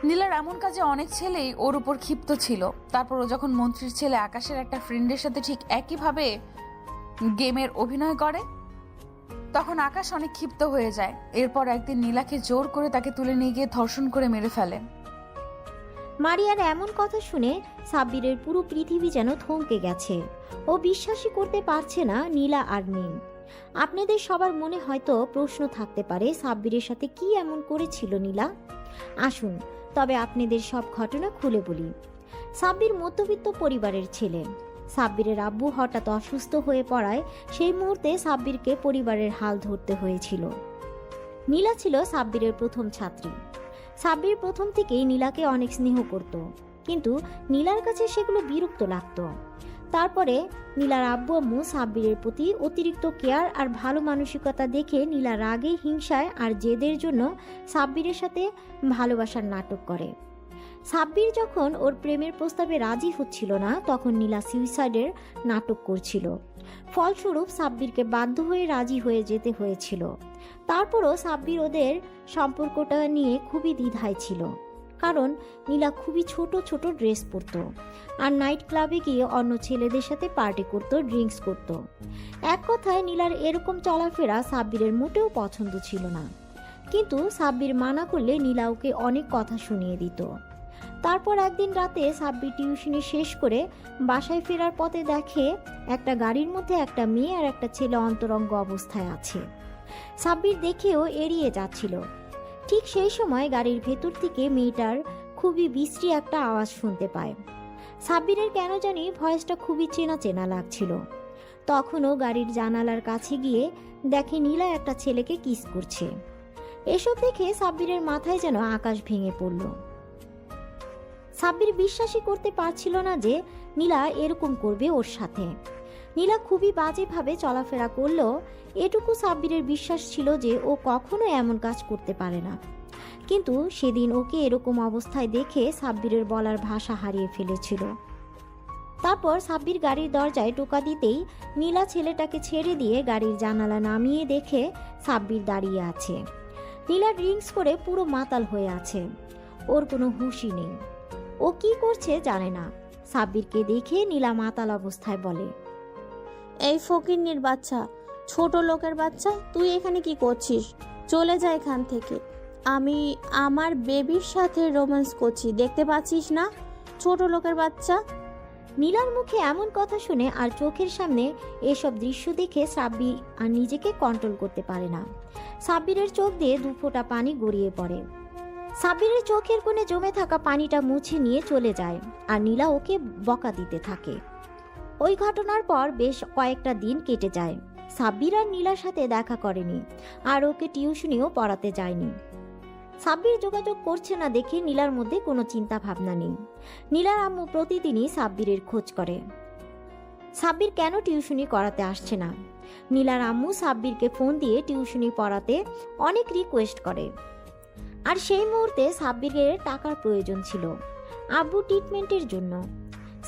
নীলার এমন কাজে অনেক ছেলেই ওর উপর ক্ষিপ্ত ছিল। তারপর ও যখন মন্ত্রীর ছেলে আকাশের একটা ফ্রেন্ডের সাথে ঠিক একইভাবে গেমের অভিনয় করে, তখন আকাশ অনেক ক্ষিপ্ত হয়ে যায়। এরপর একদিন নীলাকে জোর করে তাকে তুলে নিয়ে গিয়ে ধর্ষণ করে মেরে ফেলে। মারিয়ার এমন কথা শুনে সাব্বিরের পুরো পৃথিবী যেন থমকে গেছে। ও বিশ্বাসই করতে পারছে না নীলা আর নেই। আপনাদের সবার মনে হয়তো প্রশ্ন থাকতে পারে, সাব্বিরের সাথে কি এমন করেছিল নীলা। আসুন তবে আপনাদের সব ঘটনা খুলে বলি। সাব্বির মধ্যবিত্ত পরিবারের ছেলে। সাব্বিরের আব্বু হঠাৎ অসুস্থ হয়ে পড়ায় সেই মুহূর্তে সাব্বিরকে পরিবারের হাল ধরতে হয়েছিল। নীলা ছিল সাব্বিরের প্রথম ছাত্রী। সাব্বির প্রথম থেকেই নীলাকে অনেক স্নেহ করত, কিন্তু নীলার কাছে সেগুলো বিরক্ত লাগতো। তারপরে নীলার আব্বু আম্মু সাব্বিরের প্রতি অতিরিক্ত কেয়ার আর ভালো মানসিকতা দেখে নীলা রাগে, হিংসায় আর জেদের জন্য সাব্বিরের সাথে ভালোবাসার নাটক করে। সাব্বির যখন ওর প্রেমের প্রস্তাবে রাজি হচ্ছিল না, তখন নীলা সুইসাইডের নাটক করছিল। ফলস্বরূপ সাব্বিরকে বাধ্য হয়ে রাজি হয়ে যেতে হয়েছিল। তারপরও সাব্বির ওদের সম্পর্কটা নিয়ে খুবই দ্বিধায় ছিল, কারণ নীলা খুবই ছোট ছোট ড্রেস পরতো আর নাইট ক্লাবে গিয়ে অন্য ছেলেদের সাথে পার্টি করত, ড্রিঙ্কস করত। এক কথায় নীলার এরকম চলাফেরা সাব্বিরের মোটেও পছন্দ ছিল না। কিন্তু সাব্বির মানা করলে নীলা ওকে অনেক কথা শুনিয়ে দিত। তারপর একদিন রাতে সাব্বির টিউশনি শেষ করে বাসায় ফেরার পথে দেখে একটা গাড়ির মধ্যে একটা মেয়ে আর একটা ছেলে অন্তরঙ্গ অবস্থায় আছে। সাব্বির দেখেও এড়িয়ে যাচ্ছিল। ঠিক সেই সময় গাড়ির ভেতর থেকে মেয়েটার খুবই বিশ্রী একটা আওয়াজ শুনতে পায়। সাব্বিরের কেন জানি ভয়েসটা খুবই চেনা চেনা লাগছিল। তখনও গাড়ির জানালার কাছে গিয়ে দেখে নীলা একটা ছেলেকে কিস করছে। এসব দেখে সাব্বিরের মাথায় যেন আকাশ ভেঙে পড়ল। সাব্বির বিশ্বাসই করতে পারছিল না যে নীলা এরকম করবে ওর সাথে। নীলা খুবই বাজেভাবে চলাফেরা করলেও এটুকু সাব্বিরের বিশ্বাস ছিল যে ও কখনো এমন কাজ করতে পারে না। কিন্তু সেদিন ওকে এরকম অবস্থায় দেখে সাব্বিরের বলার ভাষা হারিয়ে ফেলেছিল। তারপর সাব্বির গাড়ির দরজায় টোকা দিতেই নীলা ছেলেটাকে ছেড়ে দিয়ে গাড়ির জানালা নামিয়ে দেখে সাব্বির দাঁড়িয়ে আছে। নীলা ড্রিঙ্কস করে পুরো মাতাল হয়ে আছে, ওর কোনো হুঁশই নেই। ও কি করছে জানে না। সাব্বিরকে দেখে নীলা মাতাল অবস্থায় বলে, এই ফকিন্নির বাচ্চা, ছোট লোকের বাচ্চা, তুই এখানে কি করছিস? চলে যা এখান থেকে। আমি আমার বেবির সাথে রোম্যান্স করছি, দেখতে পাচ্ছিস না? ছোট লোকের বাচ্চা। নীলার মুখে এমন কথা শুনে আর চোখের সামনে এসব দৃশ্য দেখে সাব্বির আর নিজেকে কন্ট্রোল করতে পারে না। সাব্বিরের চোখ দিয়ে দু ফোঁটা পানি গড়িয়ে পড়ে। সাব্বিরের চোখের কোণে জমে থাকা পানিটা মুছে নিয়ে চলে যায় আর নীলা ওকে বকা দিতে থাকে। ওই ঘটনার পর বেশ কয়েকটা দিন কেটে যায়। সাব্বির আর নীলার সাথে দেখা করেনি আর ওকে টিউশনিও পড়াতে যায়নি। সাব্বির যোগাযোগ করছে না দেখে নীলার মধ্যে কোনো চিন্তা ভাবনা নেই। নীলার আম্মু প্রতিদিনই সাব্বিরের খোঁজ করে সাব্বির কেন টিউশনি করাতে আসছে না। নীলার আম্মু সাব্বিরকে ফোন দিয়ে টিউশনি পড়াতে অনেক রিকোয়েস্ট করে। আর সেই মুহূর্তে সাব্বিরের টাকার প্রয়োজন ছিল আব্বু ট্রিটমেন্টের জন্য।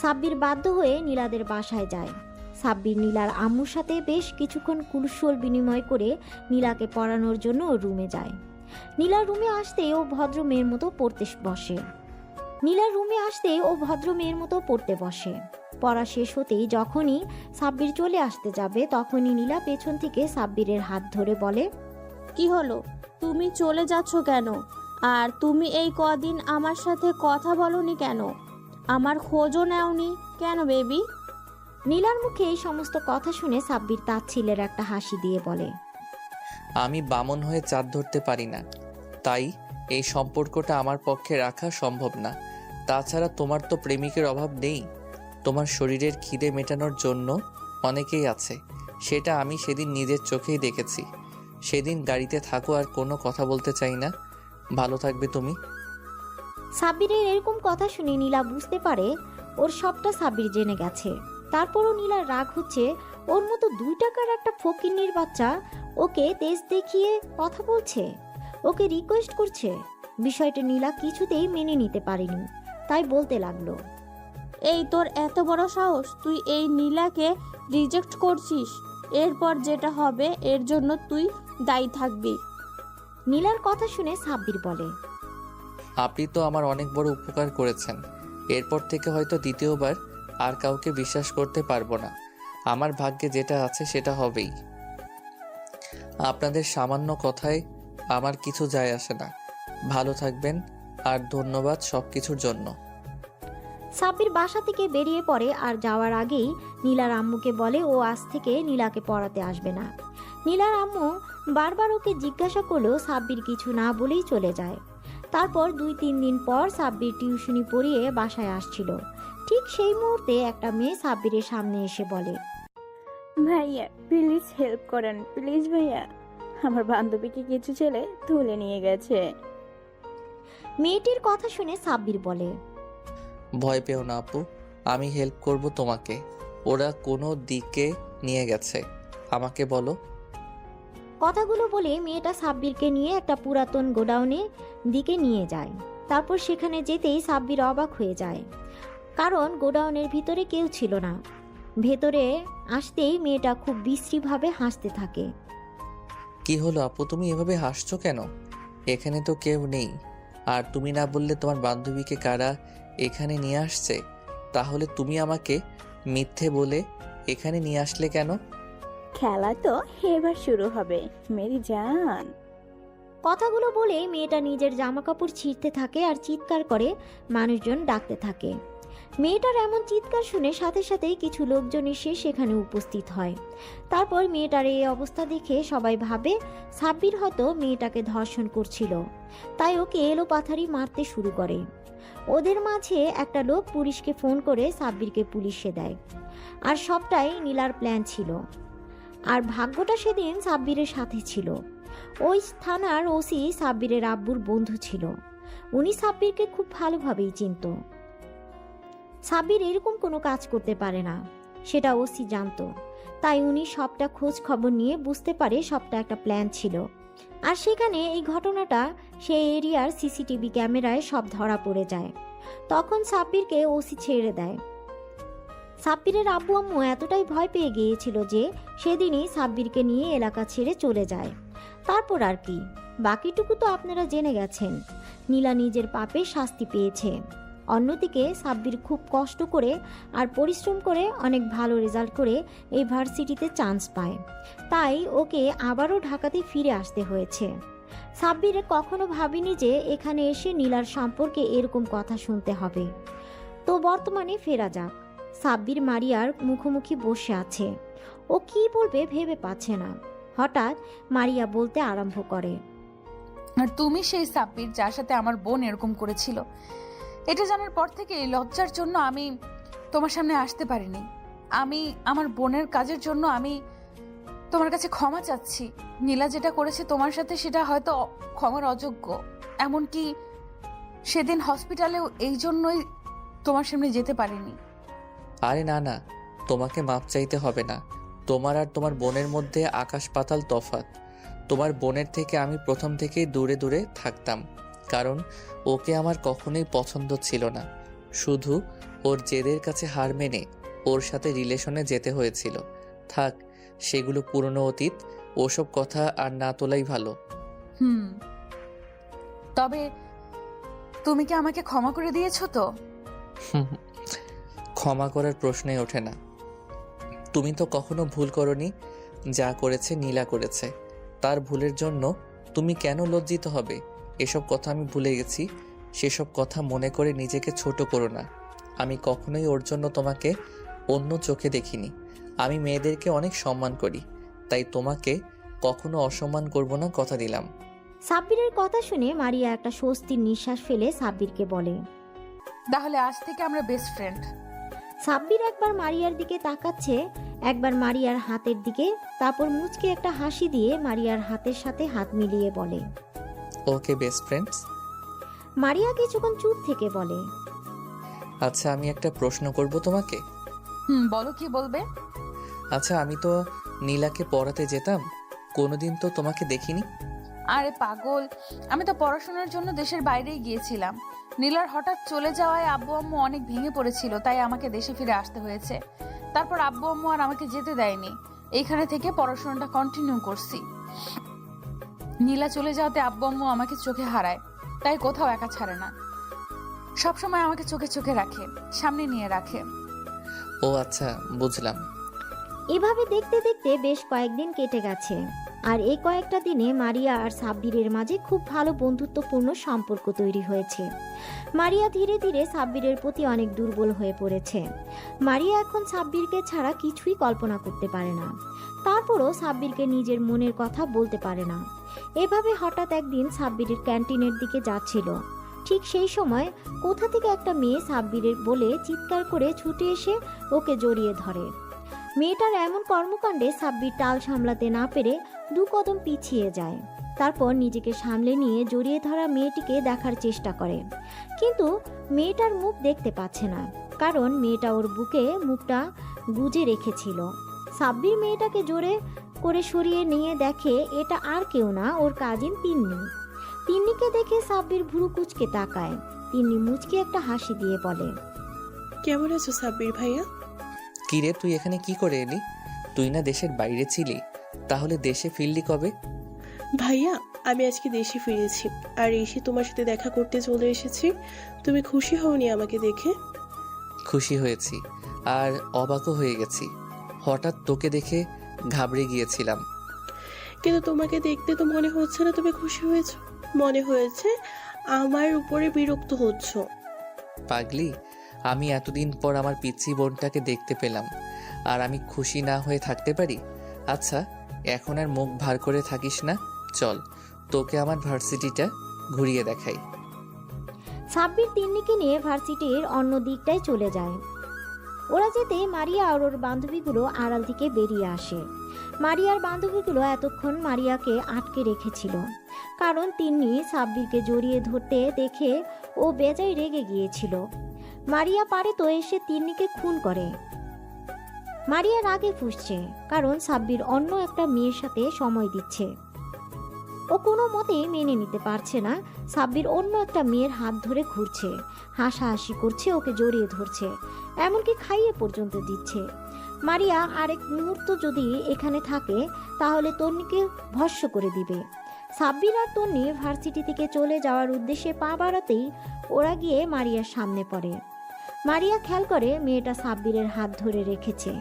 সাব্বির বাধ্য হয়ে নীলাদের বাসায় যায়। সাব্বির নীলার আম্মুর সাথে বেশ কিছুক্ষণ কুশল বিনিময় করে নীলাকে পড়ানোর জন্য ওর রুমে যায়। নীলার রুমে আসতেই ও ভদ্র মেয়ের মতো পড়তে বসে। পড়া শেষ হতেই যখনই সাব্বির চলে আসতে যাবে তখনই নীলা পেছন থেকে সাব্বিরের হাত ধরে বলে, কি হলো, তুমি চলে যাচ্ছ কেন? আর তুমি এই কদিন আমার সাথে কথা বলনি কেন? আমার খোঁজও নেওনি কেন বেবি? নীলার মুখে এই সমস্ত কথা শুনে সাব্বির তাচ্ছিলের একটা হাসি দিয়ে বলে, আমি বামন হয়ে চাঁদ ধরতে পারি না, তাই এই সম্পর্কটা আমার পক্ষে রাখা সম্ভব না। তাছাড়া তোমার তো প্রেমিকের অভাব নেই। তোমার শরীরের খিদে মেটানোর জন্য অনেকেই আছে, সেটা আমি সেদিন নিজের চোখেই দেখেছি। সেদিন গাড়িতে থাকো, আর কোনো কথা বলতে চাই না। ভালো থাকবে তুমি। সাব্বিরের এরকম কথা শুনে নীলা বুঝতে পারে ওর সবটা সাব্বির জেনে গেছে। তারপরও নীলার রাগ হচ্ছে, ওর মতো 2 টাকার একটা ফকিন্নির বাচ্চা ওকে তেজ দেখিয়ে কথা বলছে, ওকে রিকোয়েস্ট করছে। বিষয়টা নীলা কিছুতেই মেনে নিতে পারেনি, তাই বলতে লাগলো, এই তোর এত বড় সাহস, তুই এই নীলাকে রিজেক্ট করছিস? এরপর যেটা হবে এর জন্য তুই দায়ী থাকবি। নীলার কথা শুনে সাব্বির বলে, আপনি তো আমার অনেক বড় উপকার করেছেন। এরপর থেকে হয়তো দ্বিতীয়বার আর কাউকে বিশ্বাস করতে পারবো না। আমার ভাগ্যে যেটা আছে সেটা হবেই। আপনাদের সামান্য কথায় আমার কিছু যায় আসে না। ভালো থাকবেন, আর ধন্যবাদ সব কিছুর জন্য। সাব্বির বাসা থেকে বেরিয়ে পড়ে আর যাওয়ার আগেই নীলার আম্মুকে বলে ও আজ থেকে নীলাকে পড়াতে আসবে না। নীলার আম্মু বারবার ওকে জিজ্ঞাসা করলেও সাব্বির কিছু না বলেই চলে যায়। তারপর 2-3 দিন পর সাব্বির টিউশনি পড়িয়ে বাসায় আসছিল। ঠিক সেই মুহূর্তে একটা মেয়ে সাব্বিরের সামনে এসে বলে, ভাইয়া প্লিজ হেল্প করেন, প্লিজ ভাইয়া, আমার বান্ধবীকে কিছু ছেলে তুলে নিয়ে গেছে। মেয়েটির কথা শুনে সাব্বির বলে, ভয় পেও না আপু, আমি হেল্প করব তোমাকে। ওরা কোনো দিকে নিয়ে গেছে, আমাকে বলো। কথাগুলো বলে মেয়েটা সাব্বিরকে নিয়ে একটা পুরাতন গোডাউনের দিকে নিয়ে যায়। তারপর সেখানে যেতেই সাব্বির অবাক হয়ে যায়, কারণ গোডাউনের ভিতরে কেউ ছিল না। ভেতরে আসতেই মেয়েটা খুব বিশ্রীভাবে হাসতে থাকে। কি হলো আপু, তুমি এভাবে হাসছো কেন? এখানে তো কেউ নেই। আর তুমি না বললে তোমার বান্ধবীকে কারা এখানে নিয়ে আসছে? তাহলে তুমি আমাকে মিথ্যে বলে এখানে নিয়ে আসলে কেন? খেলা তো এবার শুরু হবে মেরি জান। কথাগুলো বলে মেয়েটা নিজের জামা কাপড় ছিঁড়তে থাকে আর চিৎকার করে মানুষজন ডাকতে থাকে। মেয়েটার এমন চিৎকার শুনে সাথে সাথেই কিছু লোকজন এসে সেখানে উপস্থিত হয়। তারপর মেয়েটার এই অবস্থা দেখে সবাই ভাবে সাব্বির হয়তো মেয়েটাকে ধর্ষণ করছিল, তাই ওকে এলোপাথারি মারতে শুরু করে। ওদের মাঝে একটা লোক পুলিশকে ফোন করে সাব্বিরকে পুলিশে দেয়। আর সবটাই নীলার প্ল্যান ছিল। আর ভাগ্যটা সেদিন সাব্বিরের সাথে ছিল। ওই থানার ওসি সাব্বিরের আব্বুর বন্ধু ছিল। উনি সাব্বিরকে খুব ভালোভাবেই চিনত। সাব্বির এরকম কোনো কাজ করতে পারে না, সেটা ওসি জানতো। তাই উনি সবটা খোঁজ খবর নিয়ে বুঝতে পারে সবটা একটা প্ল্যান ছিল। আর সেখানে এই ঘটনাটা সেই এরিয়ার সিসিটিভি ক্যামেরায় সব ধরা পড়ে যায়। তখন সাব্বিরকে ওসি ছেড়ে দেয়। সাব্বিরের আব্বু আম্মু এতটাই ভয় পেয়ে গিয়েছিল যে সেদিনই সাব্বিরকে নিয়ে এলাকা ছেড়ে চলে যায়। তারপর আর কি, বাকিটুকু তো আপনারা জেনে গেছেন। নীলা নিজের পাপে শাস্তি পেয়েছে। অন্যদিকে সাব্বির খুব কষ্ট করে আর পরিশ্রম করে অনেক ভালো রেজাল্ট করে এই ভার্সিটিতে চান্স পায়, তাই ওকে আবারও ঢাকাতে ফিরে আসতে হয়েছে। সাব্বির কখনো ভাবেনি যে এখানে এসে নীলার সম্পর্কে এরকম কথা শুনতে হবে। তো বর্তমানে ফেরা যাক। সাব্বির মারিয়ার মুখোমুখি বসে আছে। ও কি বলবে ভেবে পাচ্ছে না। হঠাৎ মারিয়া বলতে আরম্ভ করে, আর তুমি সেই সাব্বির যার সাথে আমার বোন এরকম করেছিল। এটা জানার পর থেকে লজ্জার জন্য আমি তোমার সামনে আসতে পারিনি। আমি আমার বোনের কাজের জন্য আমি তোমার কাছে ক্ষমা চাচ্ছি। নীলা যেটা করেছে তোমার সাথে সেটা হয়তো ক্ষমার অযোগ্য। এমনকি সেদিন হসপিটালেও এই জন্যই তোমার সামনে যেতে পারিনি। আরে না না, তোমাকে মাপ চাইতে হবে না। তোমার আর তোমার বোনের মধ্যে আকাশ পাতাল তফাৎ। তোমার বোনের থেকে আমি প্রথম থেকেই দূরে দূরে থাকতাম, কারণ ওকে আমার কখনোই পছন্দ ছিল না। শুধু ওর জেদের কাছে হার মেনে ওর সাথে রিলেশনে যেতে হয়েছিল। থাক, সেগুলো পুরনো অতীত। ওসব কথা আর না তোলাই ভালো। তবে তুমি কি আমাকে ক্ষমা করে দিয়েছো তো? ক্ষমা করার প্রশ্নই ওঠে না। তুমি তো কখনো ভুল করনি। যা করেছে নীলা করেছে, তার ভুলের জন্য তুমি কেন লজ্জিত হবে? এসব কথা আমি ভুলে গেছি। সেসব কথা মনে করে নিজেকে ছোট করো না। আমি কখনোই ওর জন্য তোমাকে অন্য চোখে দেখিনি। আমি মেয়েদেরকে অনেক সম্মান করি, তাই তোমাকে কখনো অসম্মান করব না, কথা দিলাম। সাব্বিরের কথা শুনে মারিয়া একটা স্বস্তির নিঃশ্বাস ফেলে সাব্বিরকে বলে, তাহলে আজ থেকে আমরা বেস্ট ফ্রেন্ড। সাব্বির একবার মারিয়ার দিকে তাকাচ্ছে, একবার মারিয়ার হাতের দিকে, তারপর মুচকে একটা হাসি দিয়ে মারিয়ার হাতের সাথে হাত মিলিয়ে বলে, ওকে বেস্ট ফ্রেন্ডস। মারিয়া কিছুক্ষণ চুপ থেকে বলে, আচ্ছা, আমি একটা প্রশ্ন করব তোমাকে। বলো, কি বলবে? আচ্ছা, আমি তো নীলাকে পড়াতে যেতাম, কোনোদিন তো তোমাকে দেখিনি। আরে পাগল, আমি তো পড়াশোনার জন্য দেশের বাইরেই গিয়েছিলাম। নীলার হঠাৎ চলে যাওয়ায় আব্বু আম্মু অনেক ভেঙে পড়েছিল, তাই আমাকে দেশে ফিরে আসতে হয়েছে। তারপর আব্বু আম্মু আর আমাকে যেতে দেয়নি। এইখানে থেকে পড়াশোনাটা কন্টিনিউ করছি। নীলা চলে যাওয়াতে আব্বু আম্মু আমাকে চোখে হারায়, তাই কোথাও একা ছাড়ে না। সবসময় আমাকে চোখে চোখে রাখে, সামনে নিয়ে রাখে। ও আচ্ছা, বুঝলাম। এভাবে দেখতে দেখতে বেশ কয়েকদিন কেটে গেছে। আর এই কয়েকটা দিনে মারিয়া আর সাব্বিরের মাঝে খুব ভালো বন্ধুত্বপূর্ণ সম্পর্ক তৈরি হয়েছে। মারিয়া ধীরে ধীরে সাব্বিরের প্রতি অনেক দুর্বল হয়ে পড়েছে। মারিয়া এখন সাব্বিরকে ছাড়া কিছুই কল্পনা করতে পারে না। তারপরও সাব্বিরকে নিজের মনের কথা বলতে পারে না। এভাবে হঠাৎ একদিন সাব্বিরের ক্যান্টিনের দিকে যাচ্ছিল। ঠিক সেই সময় কোথা থেকে একটা মেয়ে সাব্বিরের বলে চিৎকার করে ছুটে এসে ওকে জড়িয়ে ধরে। মেয়েটার এমন কর্মকাণ্ডে সাব্বির টাল সামলাতে না পেরে 2 কদম পিছিয়ে যায়। তারপর নিজেকে সামলে নিয়ে জড়িয়ে ধরা মেয়েটিকে দেখার চেষ্টা করে, কিন্তু মেয়েটার মুখ দেখতে পাচ্ছে না, কারণ মেয়েটা ওর বুকে মুখটা গুজে রেখেছিল। সাব্বির মেয়েটাকে জোরে করে সরিয়ে নিয়ে দেখে এটা আর কেউ না, ওর কাজিন তিন্নি। তিন্নিকে দেখে সাব্বির ভুরু কুচকে তাকায়। তিন্নি মুচকে একটা হাসি দিয়ে বলে, কেমন আছো সাব্বির ভাইয়া? কিরে, তুই এখানে কি করে এলি? তুই না দেশের বাইরে ছিলি, তাহলে দেশে ফিরলি কবে? ভাইয়া, আমি আজকে দেশে ফিরেছি আর এসে তোমার সাথে দেখা করতে চলে এসেছি। তুমি খুশি হওনি আমাকে দেখে? খুশি হয়েছি আর অবাকও হয়ে গেছি। হঠাৎ তোকে দেখে ঘাবড়ে গিয়েছিলাম। কিন্তু তোমাকে দেখতে তো মনে হচ্ছে না তুমি খুশি হয়েছো। মনে হয়েছে আমার উপরে বিরক্ত হচ্ছ। পাগলি, আমি এতদিন পর আমার পিচ্চি বোনটাকে দেখতে পেলাম, আর আমি খুশি না হয়ে থাকতে পারি? আচ্ছা, এখন আর মুখ ভার করে থাকিস না, চল তোকে আমার ভার্সিটিটা ঘুরিয়ে দেখাই। সাব্বির তিন্নিকে নিয়ে ভার্সিটির অন্য দিকটায় চলে যায়। ওরা যেতে মারিয়া আর ওর বান্ধবীগুলো আড়াল থেকে বেরিয়ে আসে। মারিয়ার বান্ধবীগুলো এতক্ষণ মারিয়াকে আটকে রেখেছিল, কারণ তিন্নি সাব্বিরকে জড়িয়ে ধরতে দেখে ও বেজায় রেগে গিয়েছিল। মারিয়া পারে তো এসে তিন্নিকে খুন করে। মারিয়া রাগে ফুঁসছে, কারণ সাব্বির অন্য একটা মেয়ের সাথে সময় দিচ্ছে। ও কোনো মতেই মেনে নিতে পারছে না সাব্বির অন্য একটা মেয়ের হাত ধরে ঘুরছে, হাসাহাসি করছে, ওকে জড়িয়ে ধরছে, এমনকি খাইয়ে পর্যন্ত দিচ্ছে। মারিয়া আরেক মুহূর্ত যদি এখানে থাকে তাহলে তন্নিকে ভস্ম করে দিবে। সাব্বির আর তন্নি ভার্সিটি থেকে চলে যাওয়ার উদ্দেশ্যে পা বাড়াতেই ওরা গিয়ে মারিয়ার সামনে পড়ে। মারিয়া খেয়াল করে মেয়েটা সাব্বিরের হাত ধরে রেখেছে।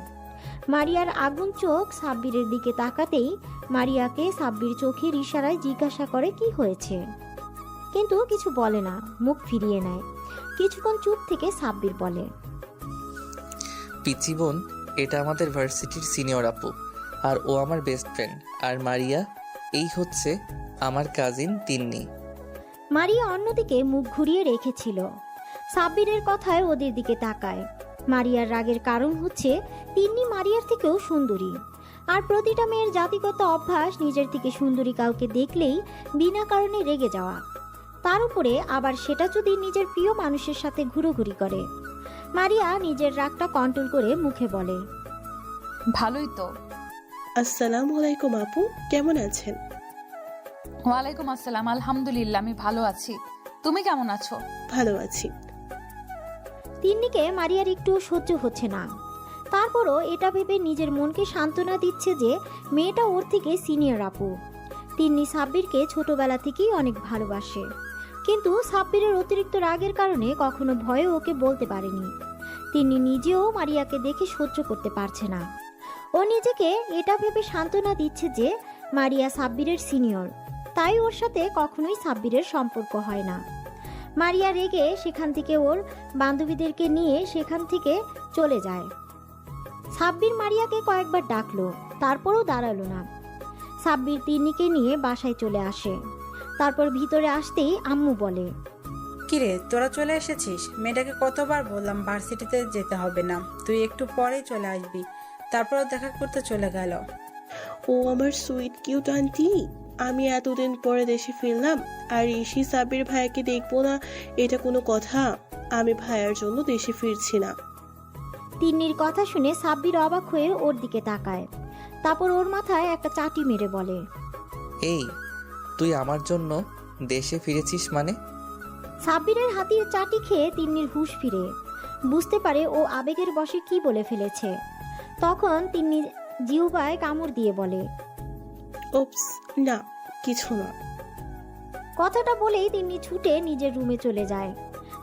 মারিয়ার আগুন চোখ সাব্বিরের দিকে তাকাতেই মারিয়াকে সাব্বির চোখের ইশারায় জিজ্ঞাসা করে কি হয়েছে। কিন্তু কিছু বলে না, মুখ ফিরিয়ে নেয়। কিছুক্ষণ চুপ থেকে সাব্বির বলে, পিচি বোন, এটা আমাদের ভার্সিটির সিনিয়র আপু, আর ও আমার বেস্ট ফ্রেন্ড। আর মারিয়া, এই হচ্ছে আমার কাজিন তিন্নি। মারিয়া অন্যদিকে মুখ ঘুরিয়ে রেখেছিল। সাব্বিরের কথায় ওদের দিকে তাকায়। মারিয়ার রাগের কারণ হচ্ছে তিন্নি মারিয়ার থেকেও সুন্দরী, আর প্রতিটা মেয়ের জাতিগত অভ্যাস নিজের থেকে সুন্দরী কাউকে দেখলেই বিনা কারণে রেগে যাওয়া, তার উপরে আবার সেটা যদি নিজের প্রিয় মানুষের সাথে ঘুরোঘুরি করে। মারিয়া নিজের রাগটা কন্ট্রোল করে মুখে বলে, ভালোই তো। আসসালামু আলাইকুম আপু, কেমন আছেন? ওয়ালাইকুম আসসালাম, আলহামদুলিল্লাহ আমি ভালো আছি। তুমি কেমন আছো? ভালো আছি। তিন্নিকে মারিয়ার একটু সহ্য হচ্ছে না। তারপরও এটা ভেবে নিজের মনকে সান্ত্বনা দিচ্ছে যে মেয়েটা ওর থেকে সিনিয়র আপু। তিন্নি সাব্বিরকে ছোটবেলা থেকেই অনেক ভালোবাসে, কিন্তু সাব্বিরের অতিরিক্ত রাগের কারণে কখনো ভয়ে ওকে বলতে পারেনি। তিন্নি নিজেও মারিয়াকে দেখে সহ্য করতে পারছে না। ও নিজেকে এটা ভেবে সান্ত্বনা দিচ্ছে যে মারিয়া সাব্বিরের সিনিয়র, তাই ওর সাথে কখনোই সাব্বিরের সম্পর্ক হয় না। মারিয়া রেগে সেখান থেকে ওর বান্ধবীদেরকে নিয়ে সেখান থেকে চলে যায়। সাব্বির মারিয়াকে কয়েকবার ডাকলো, তারপরও দাঁড়ালো না। সাব্বির তিন্নিকে নিয়ে বাসায় চলে আসে। তারপর ভিতরে আসতেই আম্মু বলে, কিরে তোরা চলে এসেছিস? মেয়েটাকে কতবার বললাম ভার্সিটিতে যেতে হবে না, তুই একটু পরেই চলে আসবি, তারপর দেখা করতে চলে গেল। ও আমার সুইট কিউট আন্টি, আমি এতদিন পরে দেশে ফিরলাম আর ঋষি সাব্বির ভাইয়াকে দেখবো না, এটা কোনো কথা? আমি ভাইয়ার জন্য দেশে ফিরছি না। তিন্নির কথা শুনে সাব্বির অবাক হয়ে ওর দিকে তাকায়। তারপর ওর মাথায় একটা চাটি মেরে বলে, এই, তুই আমার জন্য দেশে ফিরেছিস মানে? সাব্বিরের হাতির চাটি খেয়ে তিন্নির হুঁশ ফিরে। বুঝতে পারে ও আবেগের বশে কি বলে ফেলেছে। তখন তিন্নি জিহ্বায় কামড় দিয়ে বলে, ওপস, না কিছু না। কথাটা বলেই তিন্নি ছুটে নিজের রুমে চলে যায়।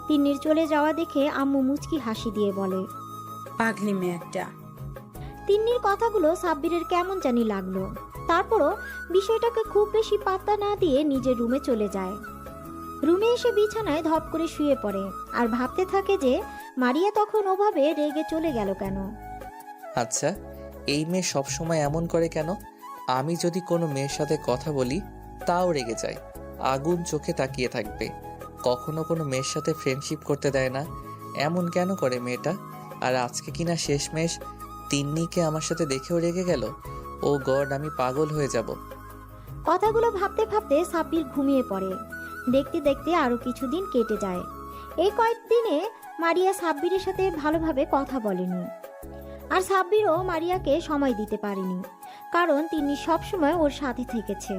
তিন্নির চলে যাওয়া দেখে আম্মু মুচকি হাসি দিয়ে বলে, পাগলি মেয়ে একটা। তিন্নির কথাগুলো সাব্বিরের কেমন জানি লাগলো। তারপরও বিষয়টাকে খুব বেশি পাত্তা না দিয়ে নিজের রুমে চলে যায়। রুমে এসে বিছানায় ধপ করে শুয়ে পড়ে আর ভাবতে থাকে যে মারিয়া তখন ওভাবে রেগে চলে গেল কেন। আচ্ছা, এই মেয়ে সবসময় এমন করে কেন? আমি যদি কোনো মেয়ের সাথে কথা বলি তাও রেগে যায়, আগুন চোখে তাকিয়ে থাকবে, কখনো কোনো মেয়ের সাথে ফ্রেন্ডশিপ করতে দেয় না। এমন কেন করে মেয়েটা? আর আজকে কিনা শেষমেশ তিন্নিকে আমার সাথে দেখেও রেগে গেল। ও গড, আমি পাগল হয়ে যাব। কথাগুলো ভাবতে ভাবতে সাব্বির ঘুমিয়ে পড়ে। দেখতে দেখতে আরো কিছুদিন কেটে যায়। এই কয়েকদিনে মারিয়া সাব্বিরের সাথে ভালোভাবে কথা বলেনি, আর সাব্বিরও মারিয়াকে সময় দিতে পারেনি, কারণ তিন্নি সবসময় ওর সাথে থেকেছে।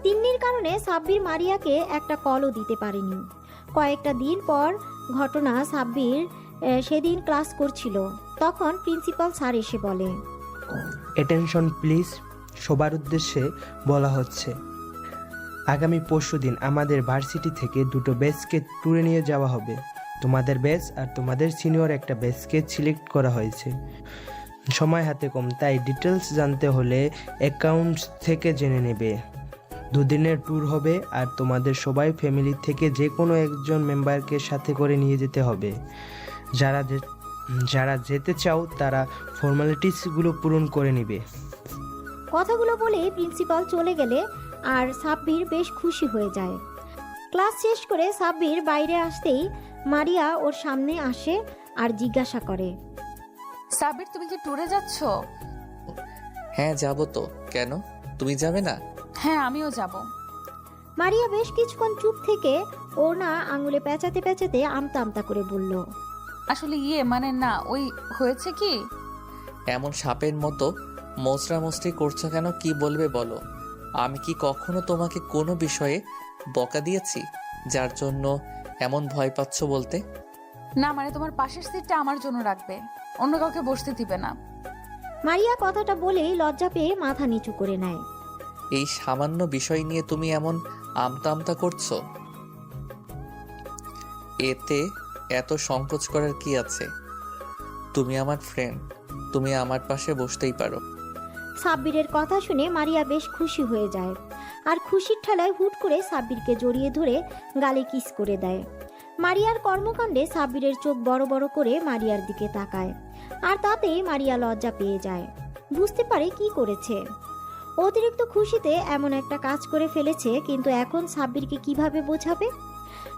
তিন্নির কারণে সাব্বির মারিয়াকে একটা কলও দিতে পারেনি। কয়েকটা দিন পর ঘটনা, সাব্বির সেদিন ক্লাস করছিল, তখন প্রিন্সিপাল স্যার এসে বলে, অ্যাটেনশন প্লিজ, সবার উদ্দেশ্যে বলা হচ্ছে, আগামী পরশুদিন আমাদের ভার্সিটি থেকে দুটো ব্যাচকে ট্যুরে নিয়ে যাওয়া হবে। তোমাদের ব্যাচ আর তোমাদের সিনিয়র একটা ব্যাচকে সিলেক্ট করা হয়েছে। সময় হাতে কম, তাই ডিটেলস জানতে হলে অ্যাকাউন্টস থেকে জেনে নেবে। দুদিনের ট্যুর হবে আর তোমাদের সবাই ফ্যামিলি থেকে যে কোনো একজন মেম্বারকে সাথে করে নিয়ে যেতে হবে। যারা যেতে চাও তারা ফর্মালিটিসগুলো পূরণ করে নেবে। কথাগুলো বলে প্রিন্সিপাল চলে গেলে আর সাব্বির বেশ খুশি হয়ে যায়। ক্লাস শেষ করে সাব্বির বাইরে আসতেই মারিয়া ওর সামনে আসে আর জিজ্ঞাসা করে, সাব্বির তুমি কি ট্যুরে যাচ্ছ? হ্যাঁ যাব তো, কেন তুমি যাবে না? হ্যাঁ আমিও যাব। মারিয়া বেশ কিছুক্ষণ চুপ থেকে ওর না আঙুলে পেঁচাতে পেঁচাতে আমতা আমতা করে বলল, আসলে মানে না, ওই হয়েছে কি, এমন সাপের মতো মোচড়া মোচড়ি করছো কেন? কি বলবে বলো? আমি কি কখনো তোমাকে কোনো বিষয়ে বকা দিয়েছি যার জন্য এমন ভয় পাচ্ছ বলতে? না মানে তোমার পাশের সিটটা আমার জন্য রাখবে, অন্য কাউকে বসতে দিবে না। মারিয়া কথাটা বলেই লজ্জা পেয়ে মাথা নিচু করে নেয়। এই সামান্য বিষয় নিয়ে তুমি এমন আমতা আমতা করছো, এতে এত সংকোচ করার কি আছে? তুমি আমার ফ্রেন্ড, তুমি আমার পাশে বসতেই পারো। সাব্বিরের কথা শুনে মারিয়া বেশ খুশি হয়ে যায় আর খুশির ঠেলায় হুট করে সাব্বিরকে জড়িয়ে ধরে গালে কিস করে দেয়। মারিয়ার কর্মকাণ্ডে সাব্বিরের চোখ বড় বড় করে মারিয়ার দিকে তাকায়, আর তাতেই মারিয়া লজ্জা পেয়ে যায়। বুঝতে পারে কি করেছে। অতিরিক্ত খুশিতে এমন একটা কাজ করে ফেলেছে, কিন্তু এখন সাব্বিরকে কিভাবে বোঝাবে?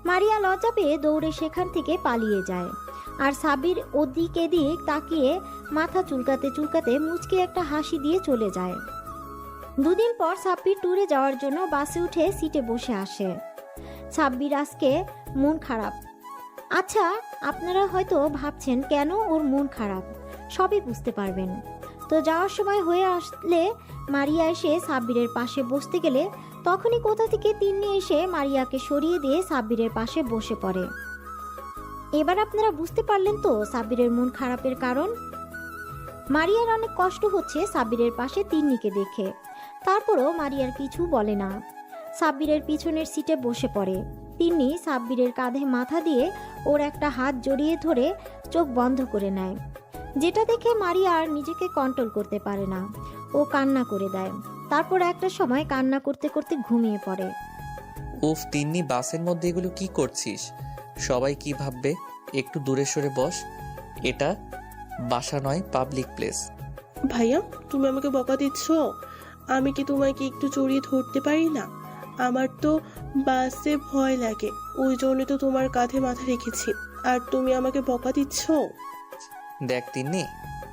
মারিয়া লজ্জা পেয়ে দৌড়ে সেখান থেকে পালিয়ে যায়, আর সাব্বির ওদিক এদিক তাকিয়ে মাথা চুলকাতে চুলকাতে মুচকে একটা হাসি দিয়ে চলে যায়। দুদিন পর সাব্বির ট্যুরে যাওয়ার জন্য বাসে উঠে সিটে বসে আসে। সাব্বির আজকে মন খারাপ। আচ্ছা, আপনারা হয়তো ভাবছেন কেন ওর মন খারাপ, সবই বুঝতে পারবেন। তো যাওয়ার সময় হয়ে আসলে মারিয়া এসে সাব্বিরের পাশে বসতে গেলে তখনই কোথা থেকে তিন্নি এসে মারিয়াকে সরিয়ে দিয়ে সাব্বিরের পাশে বসে পড়ে। এবার আপনারা বুঝতে পারলেন তো সাব্বিরের মন খারাপের কারণ। মারিয়ার অনেক কষ্ট হচ্ছে সাব্বিরের পাশে তিন্নিকে দেখে, তারপরও মারিয়ার কিছু বলে না। সাব্বিরের পিছনের সিটে বসে পড়ে। তিন্নি সাব্বিরের কাঁধে মাথা দিয়ে ওর একটা হাত জড়িয়ে ধরে চোখ বন্ধ করে নেয়, যেটা দেখে মারিয়া আর নিজেকে কন্ট্রোল করতে পারে না। ও কান্না করে দেয়। তারপর একটা সময় কান্না করতে করতে ঘুমিয়ে পড়ে। উফ তিন্নি, বাসের মধ্যে এগুলো কি করছিস? সবাই কি ভাববে? একটু দূরে সরে বস, এটা বাসা নয়, পাবলিক প্লেস। ভাইয়া, তুমি আমাকে বকা দিচ্ছ? আমি কি তোমাকে একটু জড়িয়ে ধরতে পারি না? আমার তো বাসে ভয় লাগে, ওই জন্য তো তোমার কাঁধে মাথা রেখেছি, আর তুমি আমাকে বকা দিচ্ছ। দেখ তিন্নি,